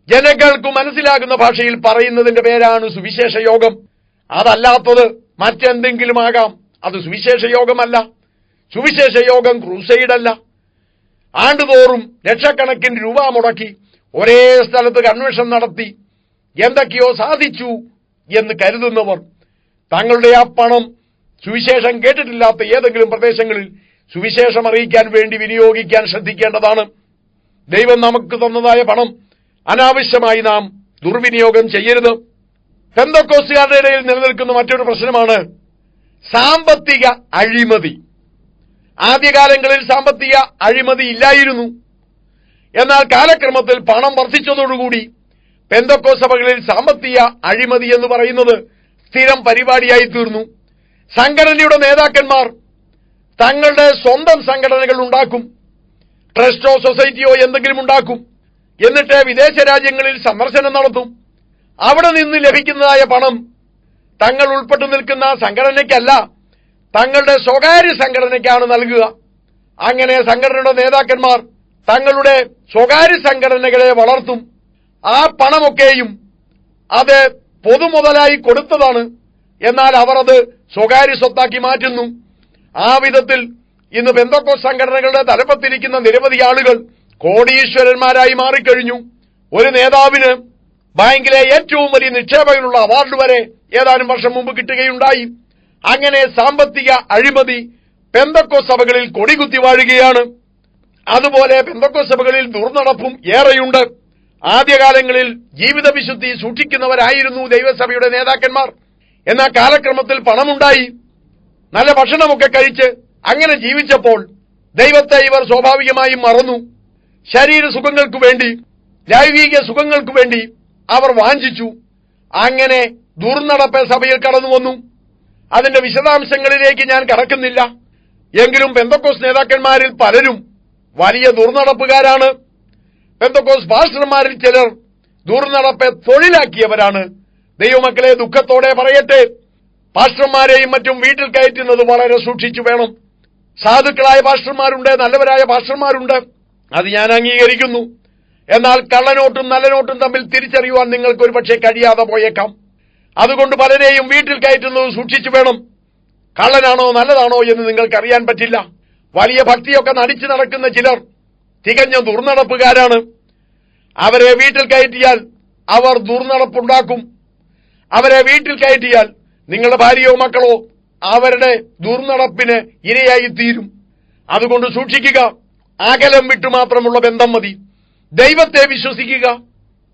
ജനങ്ങൾക്ക് മനസ്സിലാകുന്ന ഭാഷയിൽ പറയുന്നതിന്റെ പേരാണ് സുവിശേഷ യോഗം. അതല്ലാത്തത് മറ്റെന്തെങ്കിലും ആകാം, അത് സുവിശേഷ യോഗമല്ല. സുവിശേഷ യോഗം ക്രൂസൈഡല്ല. ആണ്ടുതോറും ലക്ഷക്കണക്കിന് രൂപ മുടക്കി ഒരേ സ്ഥലത്ത് കൺവെൻഷൻ നടത്തി എന്തൊക്കെയോ സാധിച്ചു എന്ന് കരുതുന്നവർ തങ്ങളുടെ ആ പണം സുവിശേഷം കേട്ടിട്ടില്ലാത്ത ഏതെങ്കിലും പ്രദേശങ്ങളിൽ സുവിശേഷം അറിയിക്കാൻ വേണ്ടി വിനിയോഗിക്കാൻ ശ്രദ്ധിക്കേണ്ടതാണ്. ദൈവം നമുക്ക് തന്നതായ പണം അനാവശ്യമായി നാം ദുർവിനിയോഗം ചെയ്യരുത്. പെന്തക്കോസ്തുകാരുടെ ഇടയിൽ നിലനിൽക്കുന്ന മറ്റൊരു പ്രശ്നമാണ് സാമ്പത്തിക അഴിമതി. ആദ്യകാലങ്ങളിൽ സാമ്പത്തിക അഴിമതി ഇല്ലായിരുന്നു. എന്നാൽ കാലക്രമത്തിൽ പണം വർദ്ധിച്ചതോടുകൂടി പെന്തക്കോസ്ത് സഭകളിൽ സാമ്പത്തിക അഴിമതി എന്ന് പറയുന്നത് സ്ഥിരം പരിപാടിയായി തീർന്നു. സംഘടനയുടെ നേതാക്കന്മാർ തങ്ങളുടെ സ്വന്തം സംഘടനകൾ ഉണ്ടാക്കും, ട്രസ്റ്റോ സൊസൈറ്റിയോ എന്തെങ്കിലും ഉണ്ടാക്കും. എന്നിട്ട് വിദേശ രാജ്യങ്ങളിൽ സന്ദർശനം നടത്തും. അവിടെ നിന്ന് ലഭിക്കുന്നതായ പണം തങ്ങൾ ഉൾപ്പെട്ടു നിൽക്കുന്ന സംഘടനയ്ക്കല്ല, തങ്ങളുടെ സ്വകാര്യ സംഘടനയ്ക്കാണ് നൽകുക. അങ്ങനെ സംഘടനയുടെ നേതാക്കന്മാർ തങ്ങളുടെ സ്വകാര്യ സംഘടനകളെ വളർത്തും. ആ പണമൊക്കെയും അത് പൊതുമുതലായി കൊടുത്തതാണ്, എന്നാൽ അവർ അത് സ്വകാര്യ സ്വത്താക്കി മാറ്റുന്നു. ആ വിധത്തിൽ ഇന്ന് പെന്തക്കോസ്ത് സംഘടനകളുടെ തലപ്പത്തിരിക്കുന്ന നിരവധി ആളുകൾ കോടീശ്വരന്മാരായി മാറിക്കഴിഞ്ഞു. ഒരു നേതാവിന് ബാങ്കിലെ ഏറ്റവും വലിയ നിക്ഷേപകനുള്ള അവാർഡ് വരെ ഏതാനും വർഷം മുമ്പ് കിട്ടുകയുണ്ടായി. അങ്ങനെ സാമ്പത്തിക അഴിമതി പെന്തക്കോസ്ത് സഭകളിൽ കൊടികുത്തി വാഴുകയാണ്. അതുപോലെ പെന്തക്കോസ്ത് സഭകളിൽ ദുർനടപ്പും ഏറെയുണ്ട്. ആദ്യകാലങ്ങളിൽ ജീവിത വിശുദ്ധി സൂക്ഷിക്കുന്നവരായിരുന്നു ദൈവസഭയുടെ നേതാക്കന്മാർ. എന്നാൽ കാലക്രമത്തിൽ പണമുണ്ടായി, നല്ല ഭക്ഷണമൊക്കെ കഴിച്ച് അങ്ങനെ ജീവിച്ചപ്പോൾ ദൈവത്തെ ഇവർ സ്വാഭാവികമായും മറന്നു. ശരീര സുഖങ്ങൾക്കു വേണ്ടി, ലൈംഗിക സുഖങ്ങൾക്കു വേണ്ടി അവർ വാഞ്ചിച്ചു. അങ്ങനെ ദുർനടപ്പ് സഭയിൽ കടന്നു വന്നു. അതിന്റെ വിശദാംശങ്ങളിലേക്ക് ഞാൻ കടക്കുന്നില്ല. എങ്കിലും പെന്തക്കോസ്ത് നേതാക്കന്മാരിൽ പലരും വലിയ ദുർനടപ്പുകാരാണ്. പെന്തക്കോസ്ത് പാസ്റ്റർമാരിൽ ചിലർ ദുർനടപ്പെ തൊഴിലാക്കിയവരാണ്. ദൈവമക്കളെ, ദുഃഖത്തോടെ പറയട്ടെ, പാസ്റ്റർമാരെയും മറ്റും വീട്ടിൽ കയറ്റുന്നത് വളരെ സൂക്ഷിച്ചു വേണം. സാധുക്കളായ പാസ്റ്റർമാരുണ്ട്, നല്ലവരായ പാസ്റ്റർമാരുണ്ട്, അത് ഞാൻ അംഗീകരിക്കുന്നു. എന്നാൽ കള്ളനോട്ടും നല്ല നോട്ടും തമ്മിൽ തിരിച്ചറിയുവാൻ നിങ്ങൾക്ക് ഒരുപക്ഷെ കഴിയാതെ പോയേക്കാം. അതുകൊണ്ട് പലരെയും വീട്ടിൽ കയറ്റുന്നത് സൂക്ഷിച്ചു വേണം. കള്ളനാണോ നല്ലതാണോ എന്ന് നിങ്ങൾക്കറിയാൻ പറ്റില്ല. വലിയ ഭക്തിയൊക്കെ നടിച്ചു നടക്കുന്ന ചിലർ തികഞ്ഞ ദുർനടപ്പുകാരാണ്. അവരെ വീട്ടിൽ കയറ്റിയാൽ അവർ ദുർനടപ്പുണ്ടാക്കും. അവരെ വീട്ടിൽ കയറ്റിയാൽ നിങ്ങളുടെ ഭാര്യയോ മക്കളോ അവരുടെ ദുർനടപ്പിന് ഇരയായി തീരും. അതുകൊണ്ട് സൂക്ഷിക്കുക. അകലം വിട്ടു മാത്രമുള്ള ബന്ധം മതി. ദൈവത്തെ വിശ്വസിക്കുക.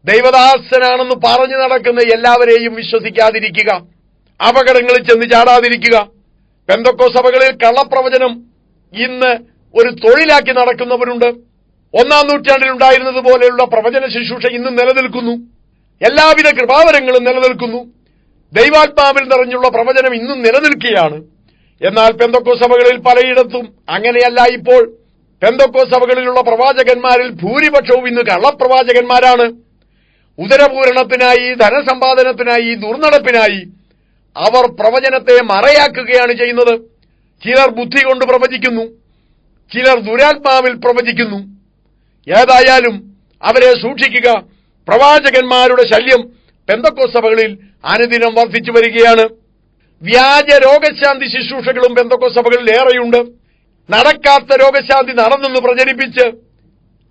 ദൈവദാസനാണെന്ന് പറഞ്ഞു നടക്കുന്ന എല്ലാവരെയും വിശ്വസിക്കാതിരിക്കുക. അപകടങ്ങളിൽ ചെന്ന് ചാടാതിരിക്കുക. പെന്തക്കോസ്ത് സഭകളിൽ കള്ളപ്രവചനം ഇന്ന് ഒരു തൊഴിലാക്കി നടക്കുന്നവരുണ്ട്. 1-ാം നൂറ്റാണ്ടിലുണ്ടായിരുന്നത് പോലെയുള്ള പ്രവചന ശുശ്രൂഷ ഇന്നും നിലനിൽക്കുന്നു. എല്ലാവിധ കൃപാവരങ്ങളും നിലനിൽക്കുന്നു. ദൈവാത്മാവിൽ നിറഞ്ഞുള്ള പ്രവചനം ഇന്നും നിലനിൽക്കുകയാണ്. എന്നാൽ പെന്തക്കോസ്ത് സഭകളിൽ പലയിടത്തും അങ്ങനെയല്ല. ഇപ്പോൾ പെന്തക്കോസ്ത് സഭകളിലുള്ള പ്രവാചകന്മാരിൽ ഭൂരിപക്ഷവും ഇന്ന് കള്ളപ്രവാചകന്മാരാണ്. ഉദരപൂരണത്തിനായി, ധനസമ്പാദനത്തിനായി, ദുർനടപ്പിനായി അവർ പ്രവചനത്തെ മറയാക്കുകയാണ് ചെയ്യുന്നത്. ചിലർ ബുദ്ധി കൊണ്ട് പ്രവചിക്കുന്നു, ചിലർ ദുരാത്മാവിൽ പ്രവചിക്കുന്നു. ഏതായാലും അവരെ സൂക്ഷിക്കുക. പ്രവാചകന്മാരുടെ ശല്യം പെന്തക്കോസ്ത് സഭകളിൽ അനുദിനം വർദ്ധിച്ചു വരികയാണ്. വ്യാജ രോഗശാന്തി ശുശ്രൂഷകളും പെന്തക്കോസ്ത് സഭകളിൽ ഏറെയുണ്ട്. നടക്കാത്ത രോഗശാന്തി നടന്നെന്ന് പ്രചരിപ്പിച്ച്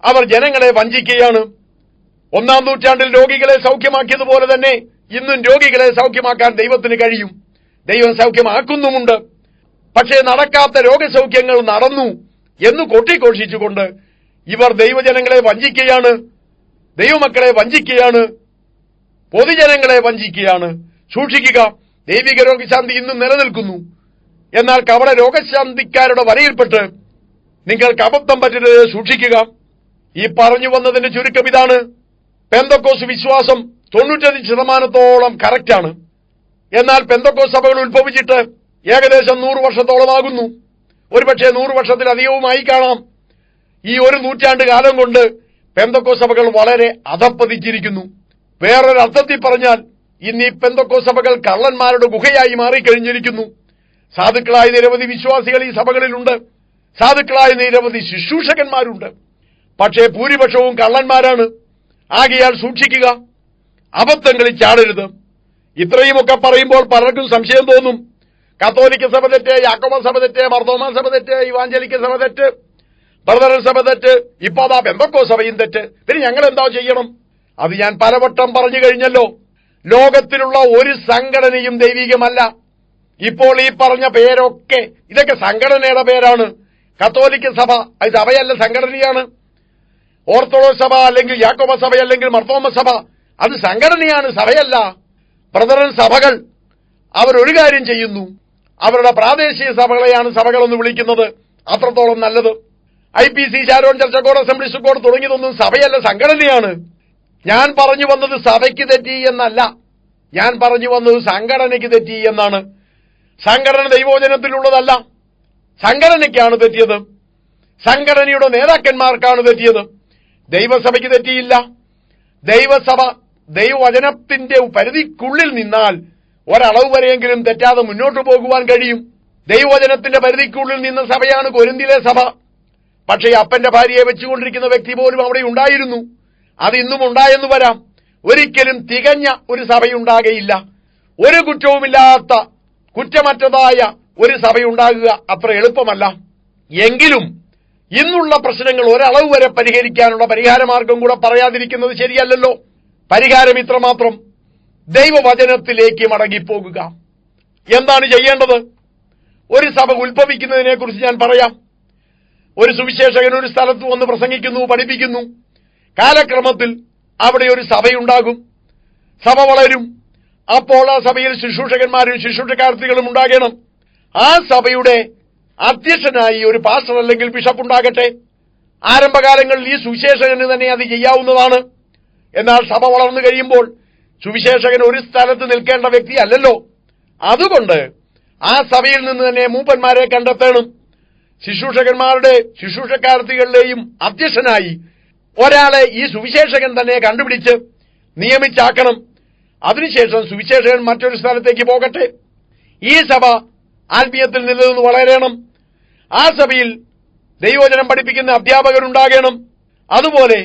അവർ ജനങ്ങളെ വഞ്ചിക്കുകയാണ്. 1-ാം നൂറ്റാണ്ടിൽ രോഗികളെ സൗഖ്യമാക്കിയതുപോലെ തന്നെ ഇന്നും രോഗികളെ സൗഖ്യമാക്കാൻ ദൈവത്തിന് കഴിയും. ദൈവം സൗഖ്യമാക്കുന്നുമുണ്ട്. പക്ഷേ നടക്കാത്ത രോഗസൗഖ്യങ്ങൾ നടന്നു എന്ന് കൊട്ടിഘോഷിച്ചുകൊണ്ട് ഇവർ ദൈവജനങ്ങളെ വഞ്ചിക്കുകയാണ്, ദൈവമക്കളെ വഞ്ചിക്കുകയാണ്, പൊതുജനങ്ങളെ വഞ്ചിക്കുകയാണ്. സൂക്ഷിക്കുക. ദൈവിക രോഗശാന്തി ഇന്നും നിലനിൽക്കുന്നു. എന്നാൽ കപട രോഗശാന്തിക്കാരുടെ വലയിൽപ്പെട്ട് നിങ്ങൾക്ക് അബദ്ധം പറ്റരുത്. സൂക്ഷിക്കുക. ഈ പറഞ്ഞു വന്നതിന്റെ ചുരുക്കം ഇതാണ്. പെന്തക്കോസ്ത് വിശ്വാസം 95% കറക്റ്റാണ്. എന്നാൽ പെന്തക്കോസ്ത് സഭകൾ ഉത്ഭവിച്ചിട്ട് ഏകദേശം 100 വർഷത്തോളമാകുന്നു. ഒരുപക്ഷെ 100 വർഷത്തിലധികവുമായി കാണാം. ഈ 1 നൂറ്റാണ്ട് കാലം കൊണ്ട് പെന്തക്കോസ്ത് സഭകൾ വളരെ അധപ്പതിച്ചിരിക്കുന്നു. വേറൊരർത്ഥത്തിൽ പറഞ്ഞാൽ ഇന്ന് ഈ പെന്തക്കോസ്ത് സഭകൾ കള്ളന്മാരുടെ ഗുഹയായി മാറിക്കഴിഞ്ഞിരിക്കുന്നു. സാധുക്കളായ നിരവധി വിശ്വാസികൾ ഈ സഭകളിലുണ്ട്. സാധുക്കളായ നിരവധി ശുശ്രൂഷകന്മാരുണ്ട്. പക്ഷേ ഭൂരിപക്ഷവും കള്ളന്മാരാണ്. ആകയാൽ സൂക്ഷിക്കുക. അബദ്ധങ്ങളിൽ ചാടരുത്. ഇത്രയുമൊക്കെ പറയുമ്പോൾ പലർക്കും സംശയം തോന്നും. കത്തോലിക്ക സഭ തെറ്റ്, യാക്കോബ സഭ തെറ്റ്, മർത്തോമാ സഭ തെറ്റ്, ഇവാഞ്ചലിക്ക സഭ തെറ്റ്, ബ്രദറൻ സഭ തെറ്റ്, ഇപ്പൊ അതാ പെന്തക്കോസ്ത് സഭയും തെറ്റ്. പിന്നെ ഞങ്ങൾ എന്താ ചെയ്യണം? അത് ഞാൻ പലവട്ടം പറഞ്ഞു കഴിഞ്ഞല്ലോ. ലോകത്തിലുള്ള ഒരു സംഘടനയും ദൈവികമല്ല. ഇപ്പോൾ ഈ പറഞ്ഞ പേരൊക്കെ ഇതൊക്കെ സംഘടനയുടെ പേരാണ്. കത്തോലിക്ക സഭ അത് സഭയല്ല, സംഘടനയാണ്. ഓർത്തഡോക്സ് സഭ അല്ലെങ്കിൽ യാക്കോബ സഭ അല്ലെങ്കിൽ മർത്തോമ സഭ അത് സംഘടനയാണ്, സഭയല്ല. ബ്രദറൻ സഭകൾ അവരൊരു കാര്യം ചെയ്യുന്നു. അവരുടെ പ്രാദേശിക സഭകളെയാണ് സഭകളെന്ന് വിളിക്കുന്നത്. അത്രത്തോളം നല്ലത്. IPC, ശാരോൺ ചർച്ച കോഡ്, അസംബ്ലീസ് കോഡ് തുടങ്ങിയതൊന്നും സഭയല്ല, സംഘടനയാണ്. ഞാൻ പറഞ്ഞു വന്നത് സഭയ്ക്ക് തെറ്റി എന്നല്ല. ഞാൻ പറഞ്ഞു വന്നത് സംഘടനയ്ക്ക് തെറ്റി എന്നാണ്. സംഘടന ദൈവവചനത്തിലുള്ളതല്ല. സംഘടനയ്ക്കാണ് തെറ്റിയത്. സംഘടനയുടെ നേതാക്കന്മാർക്കാണ് തെറ്റിയത്. ദൈവസഭയ്ക്ക് തെറ്റിയില്ല. ദൈവസഭ ദൈവവചനത്തിന്റെ പരിധിക്കുള്ളിൽ നിന്നാൽ ഒരളവ് വരെയെങ്കിലും തെറ്റാതെ മുന്നോട്ട് പോകുവാൻ കഴിയും. ദൈവവചനത്തിന്റെ പരിധിക്കുള്ളിൽ നിന്ന സഭയാണ് കൊരിന്തിലെ സഭ. പക്ഷേ അപ്പന്റെ ഭാര്യയെ വെച്ചുകൊണ്ടിരിക്കുന്ന വ്യക്തി പോലും അവിടെ ഉണ്ടായിരുന്നു. അത് ഇന്നും ഉണ്ടായെന്ന് വരാം. ഒരിക്കലും തികഞ്ഞ ഒരു സഭയുണ്ടാകയില്ല. ഒരു കുറ്റവുമില്ലാത്ത, കുറ്റമറ്റതായ ഒരു സഭയുണ്ടാകുക അത്ര എളുപ്പമല്ല. എങ്കിലും ഇന്നുള്ള പ്രശ്നങ്ങൾ ഒരളവ് വരെ പരിഹരിക്കാനുള്ള പരിഹാരമാർഗം കൂടെ പറയാതിരിക്കുന്നത് ശരിയല്ലല്ലോ. പരിഹാരം ഇത്രമാത്രം: ദൈവവചനത്തിലേക്ക് മടങ്ങിപ്പോകുക. എന്താണ് ചെയ്യേണ്ടത്? ഒരു സഭ ഉത്ഭവിക്കുന്നതിനെ കുറിച്ച് ഞാൻ പറയാം. ഒരു സുവിശേഷകൻ ഒരു സ്ഥലത്ത് വന്ന് പ്രസംഗിക്കുന്നു, പഠിപ്പിക്കുന്നു. കാലക്രമത്തിൽ അവിടെ ഒരു സഭയുണ്ടാകും, സഭ വളരും. അപ്പോൾ ആ സഭയിൽ ശുശ്രൂഷകന്മാരും ശുശ്രൂഷക്കാർത്തികളും ഉണ്ടാകണം. ആ സഭയുടെ അധ്യക്ഷനായി ഒരു പാസ്റ്റർ അല്ലെങ്കിൽ ബിഷപ്പ് ഉണ്ടാകട്ടെ. ആരംഭകാലങ്ങളിൽ ഈ സുവിശേഷകന് തന്നെ അത് ചെയ്യാവുന്നതാണ്. എന്നാൽ സഭ വളർന്നു കഴിയുമ്പോൾ സുവിശേഷകൻ ഒരു സ്ഥലത്ത് നിൽക്കേണ്ട വ്യക്തി അല്ലല്ലോ. അതുകൊണ്ട് ആ സഭയിൽ നിന്ന് തന്നെ മൂപ്പന്മാരെ കണ്ടെത്തണം. ശുശ്രൂഷകന്മാരുടെ ശുശ്രൂഷക്കാർത്തികളുടെയും അധ്യക്ഷനായി ഒരാളെ ഈ സുവിശേഷകൻ തന്നെ കണ്ടുപിടിച്ച് നിയമിച്ചാക്കണം. അതിനുശേഷം സുവിശേഷകൻ മറ്റൊരു സ്ഥലത്തേക്ക് പോകട്ടെ. ഈ സഭ ആത്മീയത്തിൽ നിലനിന്ന് വളരണം. ആ സഭയിൽ ദൈവവചനം പഠിപ്പിക്കുന്ന അധ്യാപകരുണ്ടാകണം. അതുപോലെ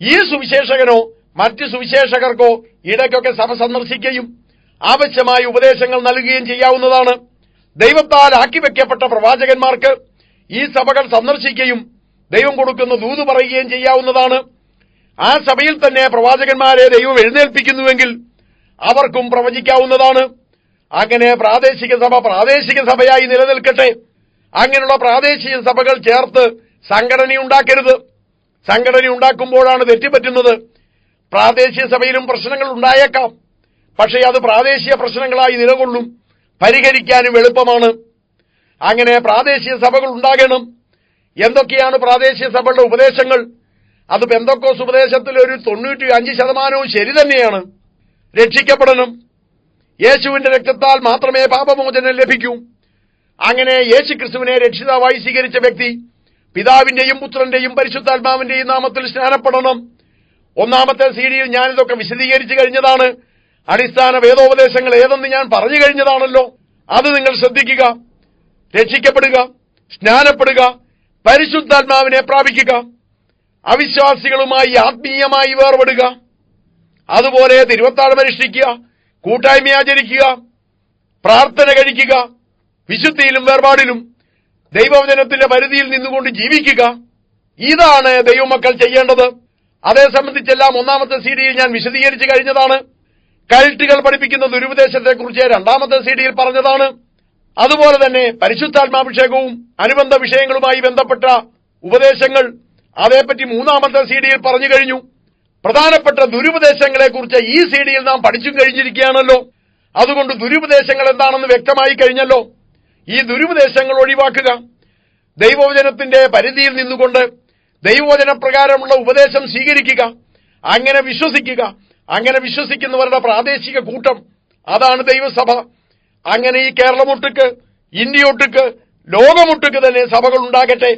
ഈ സുവിശേഷകനോ മറ്റ് സുവിശേഷകർക്കോ ഇടയ്ക്കൊക്കെ സഭ സന്ദർശിക്കുകയും ആവശ്യമായ ഉപദേശങ്ങൾ നൽകുകയും ചെയ്യാവുന്നതാണ്. ദൈവത്താൽ ആക്കിവെക്കപ്പെട്ട പ്രവാചകന്മാർക്ക് ഈ സഭകൾ സന്ദർശിക്കുകയും ദൈവം കൊടുക്കുന്ന ദൂത് പറയുകയും ചെയ്യാവുന്നതാണ്. ആ സഭയിൽ തന്നെ പ്രവാചകന്മാരെ ദൈവം എഴുന്നേൽപ്പിക്കുന്നുവെങ്കിൽ അവർക്കും പ്രവചിക്കാവുന്നതാണ്. അങ്ങനെ പ്രാദേശിക സഭ പ്രാദേശിക സഭയായി നിലനിൽക്കട്ടെ. അങ്ങനെയുള്ള പ്രാദേശിക സഭകൾ ചേർത്ത് സംഘടനയുണ്ടാക്കരുത്. സംഘടന ഉണ്ടാക്കുമ്പോഴാണ് തെറ്റുപറ്റുന്നത്. പ്രാദേശിക സഭയിലും പ്രശ്നങ്ങൾ ഉണ്ടായേക്കാം, പക്ഷേ അത് പ്രാദേശിക പ്രശ്നങ്ങളായി നിലകൊള്ളും, പരിഹരിക്കാനും എളുപ്പമാണ്. അങ്ങനെ പ്രാദേശിക സഭകൾ ഉണ്ടാകണം. എന്തൊക്കെയാണ് പ്രാദേശിക സഭകളുടെ ഉപദേശങ്ങൾ? അത് പെന്തക്കോസ് ഉപദേശത്തിൽ ഒരു 95% ശരി തന്നെയാണ്. രക്ഷിക്കപ്പെടണം. യേശുവിന്റെ രക്തത്താൽ മാത്രമേ പാപമോചനം ലഭിക്കൂ. അങ്ങനെ യേശുക്രിസ്തുവിനെ രക്ഷിതാവായി സ്വീകരിച്ച വ്യക്തി പിതാവിന്റെയും പുത്രന്റെയും പരിശുദ്ധാത്മാവിന്റെയും നാമത്തിൽ സ്നാനപ്പെടണം. 1-ാമത്തെ സീഡിയിൽ ഞാനിതൊക്കെ വിശദീകരിച്ചു കഴിഞ്ഞതാണ്. അടിസ്ഥാന വേദോപദേശങ്ങൾ ഏതെന്ന് ഞാൻ പറഞ്ഞു കഴിഞ്ഞതാണല്ലോ. അത് നിങ്ങൾ ശ്രദ്ധിക്കുക. രക്ഷിക്കപ്പെടുക, സ്നാനപ്പെടുക, പരിശുദ്ധാത്മാവിനെ പ്രാപിക്കുക, അവിശ്വാസികളുമായി ആത്മീയമായി വേർപെടുക, അതുപോലെ തിരുവത്താഴം അനുഷ്ഠിക്കുക, കൂട്ടായ്മ ആചരിക്കുക, പ്രാർത്ഥന കഴിക്കുക, വിശുദ്ധിയിലും വേർപാടിലും ദൈവവചനത്തിന്റെ പരിധിയിൽ നിന്നുകൊണ്ട് ജീവിക്കുക. ഇതാണ് ദൈവമക്കൾ ചെയ്യേണ്ടത്. അതേ സംബന്ധിച്ചെല്ലാം 1-ാമത്തെ സീഡിയിൽ ഞാൻ വിശദീകരിച്ചു കഴിഞ്ഞതാണ്. കൾട്ടുകൾ പഠിപ്പിക്കുന്ന ദുരുപദേശത്തെക്കുറിച്ച് 2-ാമത്തെ സീഡിയിൽ പറഞ്ഞതാണ്. അതുപോലെ തന്നെ പരിശുദ്ധാത്മാഭിഷേകവും അനുബന്ധ വിഷയങ്ങളുമായി ബന്ധപ്പെട്ട ഉപദേശങ്ങൾ അതേപ്പറ്റി 3-ാമത്തെ സീഡിയിൽ പറഞ്ഞു കഴിഞ്ഞു. പ്രധാനപ്പെട്ട ദുരുപദേശങ്ങളെക്കുറിച്ച് ഈ സീഡിയിൽ നാം പഠിച്ചും കഴിഞ്ഞിരിക്കുകയാണല്ലോ. അതുകൊണ്ട് ദുരുപദേശങ്ങൾ എന്താണെന്ന് വ്യക്തമായി കഴിഞ്ഞല്ലോ. ഈ ദുരുപദേശങ്ങൾ ഒഴിവാക്കുക. ദൈവവചനത്തിന്റെ പരിധിയിൽ നിന്നുകൊണ്ട് ദൈവവചന പ്രകാരമുള്ള ഉപദേശം സ്വീകരിക്കുക. അങ്ങനെ വിശ്വസിക്കുക. അങ്ങനെ വിശ്വസിക്കുന്നവരുടെ പ്രാദേശിക കൂട്ടം, അതാണ് ദൈവസഭ. അങ്ങനെ ഈ കേരളമൊട്ടുക്ക്, ഇന്ത്യയൊട്ടുക്ക്, ലോകമൊട്ടുക്ക് തന്നെ സഭകൾ ഉണ്ടാകട്ടെ.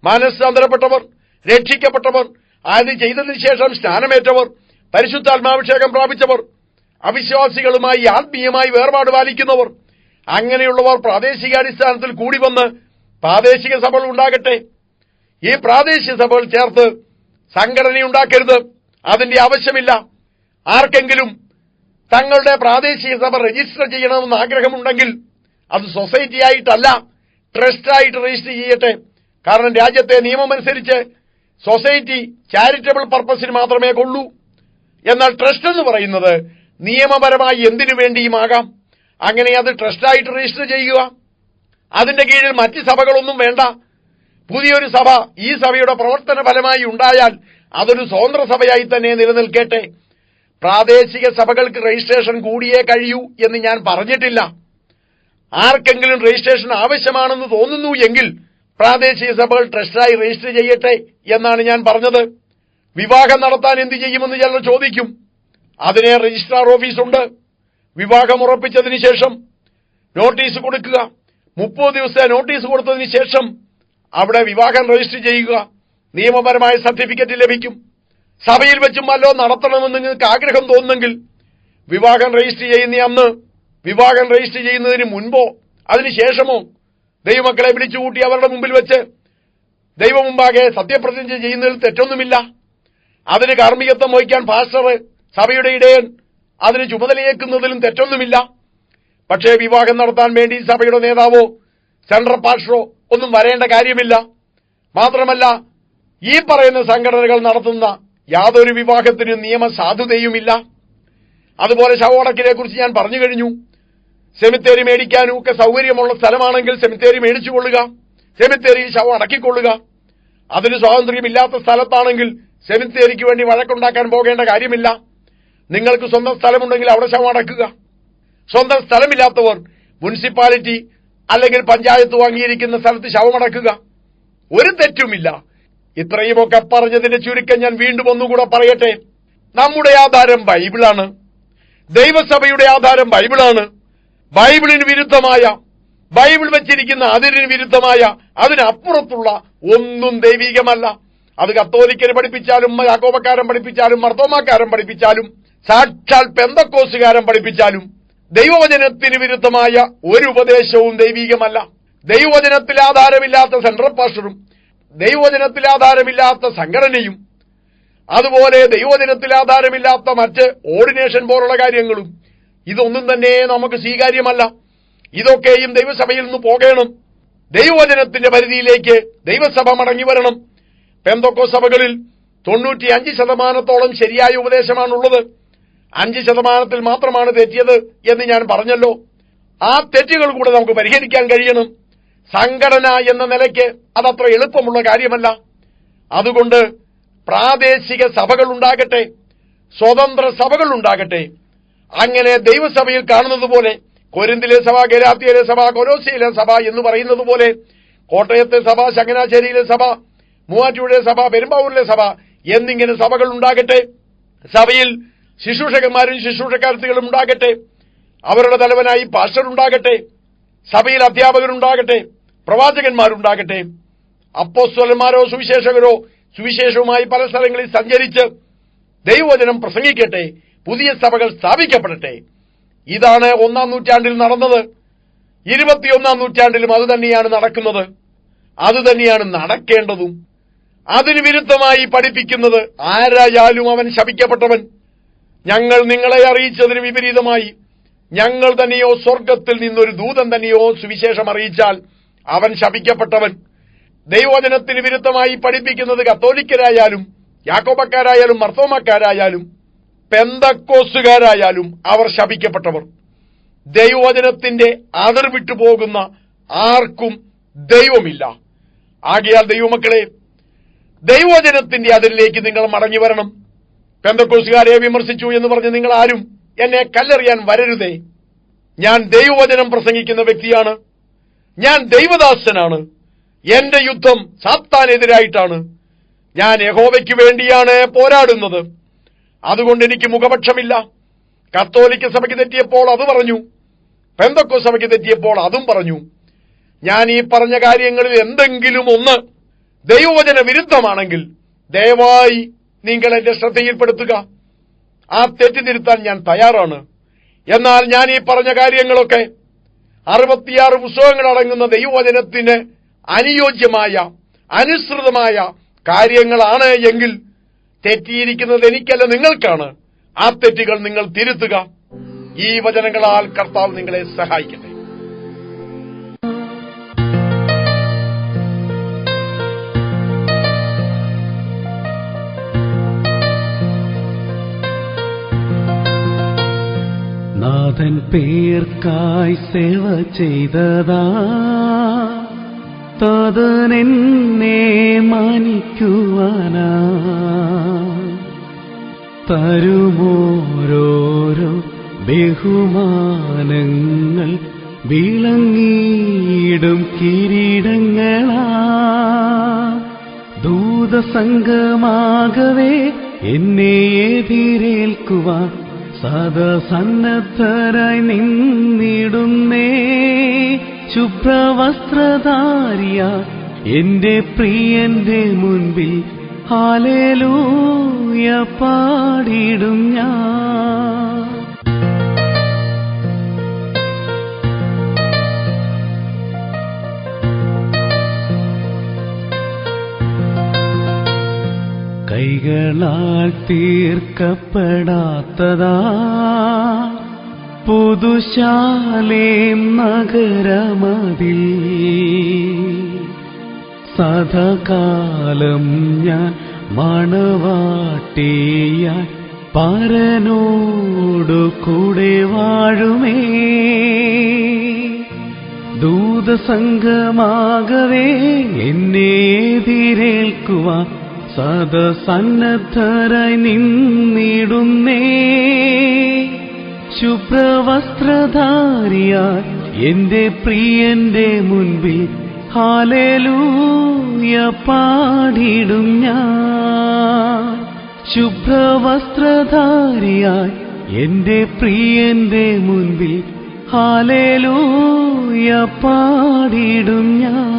മാനസാന്തരപ്പെട്ടവർ, രക്ഷിക്കപ്പെട്ടവർ, അത് ചെയ്തതിനു ശേഷം സ്നാനമേറ്റവർ, പരിശുദ്ധാത്മാഭിഷേകം പ്രാപിച്ചവർ, അവിശ്വാസികളുമായി ആത്മീയമായി വേർപാട് പാലിക്കുന്നവർ, അങ്ങനെയുള്ളവർ പ്രാദേശികാടിസ്ഥാനത്തിൽ കൂടി വന്ന് പ്രാദേശിക സഭകൾ ഉണ്ടാകട്ടെ. ഈ പ്രാദേശിക സഭകൾ ചേർത്ത് സംഘടനയുണ്ടാക്കരുത്. അതിന്റെ ആവശ്യമില്ല. ആർക്കെങ്കിലും തങ്ങളുടെ പ്രാദേശിക സഭ രജിസ്റ്റർ ചെയ്യണമെന്ന് ആഗ്രഹമുണ്ടെങ്കിൽ അത് സൊസൈറ്റി ആയിട്ടല്ല, ട്രസ്റ്റായിട്ട് രജിസ്റ്റർ ചെയ്യട്ടെ. കാരണം രാജ്യത്തെ നിയമമനുസരിച്ച് സൊസൈറ്റി ചാരിറ്റബിൾ പർപ്പസിന് മാത്രമേ കൊള്ളൂ. എന്നാൽ ട്രസ്റ്റ് എന്ന് പറയുന്നത് നിയമപരമായി എന്തിനു വേണ്ടിയുമാകാം. അങ്ങനെ അത് ട്രസ്റ്റായിട്ട് രജിസ്റ്റർ ചെയ്യുക. അതിന്റെ കീഴിൽ മറ്റ് സഭകളൊന്നും വേണ്ട. പുതിയൊരു സഭ ഈ സഭയുടെ പ്രവർത്തന ഫലമായി ഉണ്ടായാൽ അതൊരു സ്വതന്ത്ര സഭയായി തന്നെ നിലനിൽക്കട്ടെ. പ്രാദേശിക സഭകൾക്ക് രജിസ്ട്രേഷൻ കൂടിയേ കഴിയൂ എന്ന് ഞാൻ പറഞ്ഞിട്ടില്ല. ആർക്കെങ്കിലും രജിസ്ട്രേഷൻ ആവശ്യമാണെന്ന് തോന്നുന്നു എങ്കിൽ പ്രാദേശിക സഭകൾ ട്രസ്റ്റായി രജിസ്റ്റർ ചെയ്യട്ടെ എന്നാണ് ഞാൻ പറഞ്ഞത്. വിവാഹം നടത്താൻ എന്ത് ചെയ്യുമെന്ന് ചിലർ ചോദിക്കും. അതിനെ രജിസ്ട്രാർ ഓഫീസുണ്ട്. വിവാഹം ഉറപ്പിച്ചതിന് ശേഷം നോട്ടീസ് കൊടുക്കുക. 30 ദിവസത്തെ നോട്ടീസ് കൊടുത്തതിന് ശേഷം അവിടെ വിവാഹം രജിസ്റ്റർ ചെയ്യുക. നിയമപരമായ സർട്ടിഫിക്കറ്റ് ലഭിക്കും. സഭയിൽ വെച്ചും വല്ലോ നടത്തണമെന്ന് നിങ്ങൾക്ക് ആഗ്രഹം തോന്നുന്നെങ്കിൽ വിവാഹം രജിസ്റ്റർ ചെയ്യുന്ന അന്ന്, വിവാഹം രജിസ്റ്റർ ചെയ്യുന്നതിന് മുൻപോ അതിനുശേഷമോ ദൈവമക്കളെ വിളിച്ചുകൂട്ടി അവരുടെ മുമ്പിൽ വെച്ച് ദൈവം മുമ്പാകെ സത്യപ്രതിജ്ഞ ചെയ്യുന്നതിൽ തെറ്റൊന്നുമില്ല. അതിന് കാർമ്മികത്വം വഹിക്കാൻ പാസ്റ്റർ, സഭയുടെ ഇടയൻ അതിന് ചുമതലയേക്കുന്നതിലും തെറ്റൊന്നുമില്ല. പക്ഷേ വിവാഹം നടത്താൻ വേണ്ടി സഭയുടെ നേതാവോ സെൻട്രൽ പാസ്റ്ററോ ഒന്നും വരേണ്ട കാര്യമില്ല. മാത്രമല്ല, ഈ പറയുന്ന സംഘടനകൾ നടത്തുന്ന യാതൊരു വിവാഹത്തിനും നിയമസാധുതയുമില്ല. അതുപോലെ ശവമടക്കിനെ കുറിച്ച് ഞാൻ പറഞ്ഞു കഴിഞ്ഞു. സെമിത്തേരി മേടിക്കാനും ഒക്കെ സൗകര്യമുള്ള സ്ഥലമാണെങ്കിൽ സെമിത്തേരി മേടിച്ചുകൊള്ളുക. സെമിത്തേരിയിൽ ശവം അടക്കിക്കൊള്ളുക. അതിന് സ്വാതന്ത്ര്യമില്ലാത്ത സ്ഥലത്താണെങ്കിൽ സെമിത്തേരിക്ക് വേണ്ടി വഴക്കുണ്ടാക്കാൻ പോകേണ്ട കാര്യമില്ല. നിങ്ങൾക്ക് സ്വന്തം സ്ഥലമുണ്ടെങ്കിൽ അവിടെ ശവം അടക്കുക. സ്വന്തം സ്ഥലമില്ലാത്തവർ മുനിസിപ്പാലിറ്റി അല്ലെങ്കിൽ പഞ്ചായത്ത് വാങ്ങിയിരിക്കുന്ന സ്ഥലത്ത് ശവമടക്കുക. ഒരു തെറ്റുമില്ല. ഇത്രയുമൊക്കെ പറഞ്ഞതിന്റെ ചുരുക്കം ഞാൻ വീണ്ടും ഒന്നുകൂടെ പറയട്ടെ. നമ്മുടെ ആധാരം ബൈബിളാണ്. ദൈവസഭയുടെ ആധാരം ബൈബിളാണ്. ബൈബിളിന് വിരുദ്ധമായ, ബൈബിൾ വെച്ചിരിക്കുന്ന അതിരിന് വിരുദ്ധമായ, അതിനപ്പുറത്തുള്ള ഒന്നും ദൈവികമല്ല. അത് കത്തോലിക്കര് പഠിപ്പിച്ചാലും, യാക്കോബക്കാരൻ പഠിപ്പിച്ചാലും, മർത്തോമാക്കാരൻ പഠിപ്പിച്ചാലും, സാക്ഷാൽ പെന്തക്കോസുകാരൻ പഠിപ്പിച്ചാലും ദൈവവചനത്തിന് വിരുദ്ധമായ ഒരു ഉപദേശവും ദൈവികമല്ല. ദൈവവചനത്തിൽ ആധാരമില്ലാത്ത സെൻട്രൽ പാസ്റ്ററും ദൈവവചനത്തിൽ ആധാരമില്ലാത്ത സംഘടനയും അതുപോലെ ദൈവവചനത്തിൽ ആധാരമില്ലാത്ത മറ്റ് ഓർഡിനേഷൻ പോലുള്ള കാര്യങ്ങളും ഇതൊന്നും തന്നെ നമുക്ക് സ്വീകാര്യമല്ല. ഇതൊക്കെയും ദൈവസഭയിൽ നിന്ന് പോകണം. ദൈവവചനത്തിന്റെ പരിധിയിലേക്ക് ദൈവസഭ മടങ്ങി വരണം. പെന്തക്കോസ്ത് സഭകളിൽ 95% ശരിയായ ഉപദേശമാണുള്ളത്. 5% മാത്രമാണ് തെറ്റിയത് എന്ന് ഞാൻ പറഞ്ഞല്ലോ. ആ തെറ്റുകൾ കൂടെ നമുക്ക് പരിഹരിക്കാൻ കഴിയണം. സംഘടന എന്ന നിലയ്ക്ക് അതത്ര എളുപ്പമുള്ള കാര്യമല്ല. അതുകൊണ്ട് പ്രാദേശിക സഭകൾ ഉണ്ടാകട്ടെ, സ്വതന്ത്ര സഭകൾ ഉണ്ടാകട്ടെ. അങ്ങനെ ദൈവസഭയിൽ കാണുന്നത് പോലെ കൊരിന്തിലെ സഭ, ഗലാത്യയിലെ സഭ, കൊലോസ്യയിലെ സഭ എന്ന് പറയുന്നത് പോലെ കോട്ടയത്തെ സഭ, ചങ്ങനാശ്ശേരിയിലെ സഭ, മൂവാറ്റുപുഴയിലെ സഭ, പെരുമ്പാവൂരിലെ സഭ എന്നിങ്ങനെ സഭകൾ ഉണ്ടാകട്ടെ. സഭയിൽ ശുശ്രൂഷകന്മാരും ശുശ്രൂഷക്കാരത്തികളും ഉണ്ടാകട്ടെ. അവരുടെ തലവനായി പാസ്റ്റർ ഉണ്ടാകട്ടെ. സഭയിൽ അധ്യാപകരുണ്ടാകട്ടെ, പ്രവാചകന്മാരുണ്ടാകട്ടെ. അപ്പോസ്തലന്മാരോ സുവിശേഷകരോ സുവിശേഷവുമായി പല സ്ഥലങ്ങളിൽ സഞ്ചരിച്ച് ദൈവവചനം പ്രസംഗിക്കട്ടെ. പുതിയ സഭകൾ സ്ഥാപിക്കപ്പെടട്ടെ. ഇതാണ് 1-ാം നൂറ്റാണ്ടിൽ നടന്നത്. 21-ാം നൂറ്റാണ്ടിലും അതുതന്നെയാണ് നടക്കുന്നത്. അതുതന്നെയാണ് നടക്കേണ്ടതും. അതിന് വിരുദ്ധമായി പഠിപ്പിക്കുന്നത് ആരായാലും അവൻ ശപിക്കപ്പെട്ടവൻ. ഞങ്ങൾ നിങ്ങളെ അറിയിച്ചതിന് വിപരീതമായി ഞങ്ങൾ തന്നെയോ സ്വർഗത്തിൽ നിന്നൊരു ദൂതൻ തന്നെയോ സുവിശേഷം അറിയിച്ചാൽ അവൻ ശപിക്കപ്പെട്ടവൻ. ദൈവവചനത്തിന് വിരുദ്ധമായി പഠിപ്പിക്കുന്നത് കത്തോലിക്കരായാലും യാക്കോബക്കാരായാലും മർത്തോമാക്കാരായാലും പെന്തക്കോസ്തുകാരായാലും അവർ ശപിക്കപ്പെട്ടവർ. ദൈവവചനത്തിന്റെ അതിർ വിട്ടുപോകുന്ന ആർക്കും ദൈവമില്ല. ആകയാൽ ദൈവമക്കളെ, ദൈവവചനത്തിന്റെ അതിരിലേക്ക് നിങ്ങൾ മടങ്ങി വരണം. പെന്തക്കോസ്തുകാരെ വിമർശിച്ചു എന്ന് പറഞ്ഞ് നിങ്ങൾ ആരും എന്നെ കല്ലെറിയാൻ വരരുതേ. ഞാൻ ദൈവവചനം പ്രസംഗിക്കുന്ന വ്യക്തിയാണ്. ഞാൻ ദൈവദാസനാണ്. എന്റെ യുദ്ധം സാത്താനെതിരായിട്ടാണ്. ഞാൻ യഹോവയ്ക്ക് വേണ്ടിയാണ് പോരാടുന്നത്. അതുകൊണ്ട് എനിക്ക് മുഖപക്ഷമില്ല. കത്തോലിക്ക സഭയ്ക്ക് തെറ്റിയപ്പോൾ അത് പറഞ്ഞു, പെന്തക്കോസ്ത് സഭയ്ക്ക് തെറ്റിയപ്പോൾ അതും പറഞ്ഞു. ഞാൻ ഈ പറഞ്ഞ കാര്യങ്ങളിൽ എന്തെങ്കിലും ഒന്ന് ദൈവവചന വിരുദ്ധമാണെങ്കിൽ ദയവായി നിങ്ങൾ എന്റെ ശ്രദ്ധയിൽപ്പെടുത്തുക. ആ തെറ്റ് തിരുത്താൻ ഞാൻ തയ്യാറാണ്. എന്നാൽ ഞാൻ ഈ പറഞ്ഞ കാര്യങ്ങളൊക്കെ 66 പുസ്തകങ്ങൾ അടങ്ങുന്ന ദൈവവചനത്തിന് അനുയോജ്യമായ, അനുസൃതമായ കാര്യങ്ങളാണ് എങ്കിൽ തെറ്റിയിരിക്കുന്നത് എനിക്കല്ല, നിങ്ങൾക്കാണ്. ആ തെറ്റുകൾ നിങ്ങൾ തിരുത്തുക. ഈ വചനങ്ങളാൽ കർത്താവ് നിങ്ങളെ സഹായിക്കട്ടെ. നാഥൻ പേർക്കായി സേവ ചെയ്തതാ താതനെന്നെ മാനിക്കുവാനാ തരുമോരോരോ ബഹുമാനങ്ങൾ വിളങ്ങിയിടും കിരീടങ്ങളാ ദൂതസംഘമാകവേ എന്നെ എതിരേൽക്കുവാൻ സദാ സന്നദ്ധരായി നിന്നിടുന്നേ ശുഭ്രവസ്ത്രധാരിയ എന്റെ പ്രിയന്റെ മുൻപിൽ ഹല്ലേലൂയ പാടിടും ഞാൻ. കൈകളാൽ തീർക്കപ്പെടാത്തതാ പുതുശാലേം നഗരമതിൽ സദാകാലം ഞാൻ മണവാട്ടിയായി പരനോടു കൂടെ വാഴുമേ. ദൂതസംഘമാകവേ എന്നെ എതിരേൽക്കുവാൻ സദസന്നദ്ധരായി നിന്നിടുന്നേ. ശുഭ്രവസ്ത്രധാരിയായി എന്റെ പ്രിയന്റെ മുൻപിൽ ഹല്ലേലൂയ പാടിടും ഞാൻ. ശുഭ്രവസ്ത്രധാരിയായി എന്റെ പ്രിയന്റെ മുൻപിൽ ഹല്ലേലൂയ പാടിടും ഞാൻ.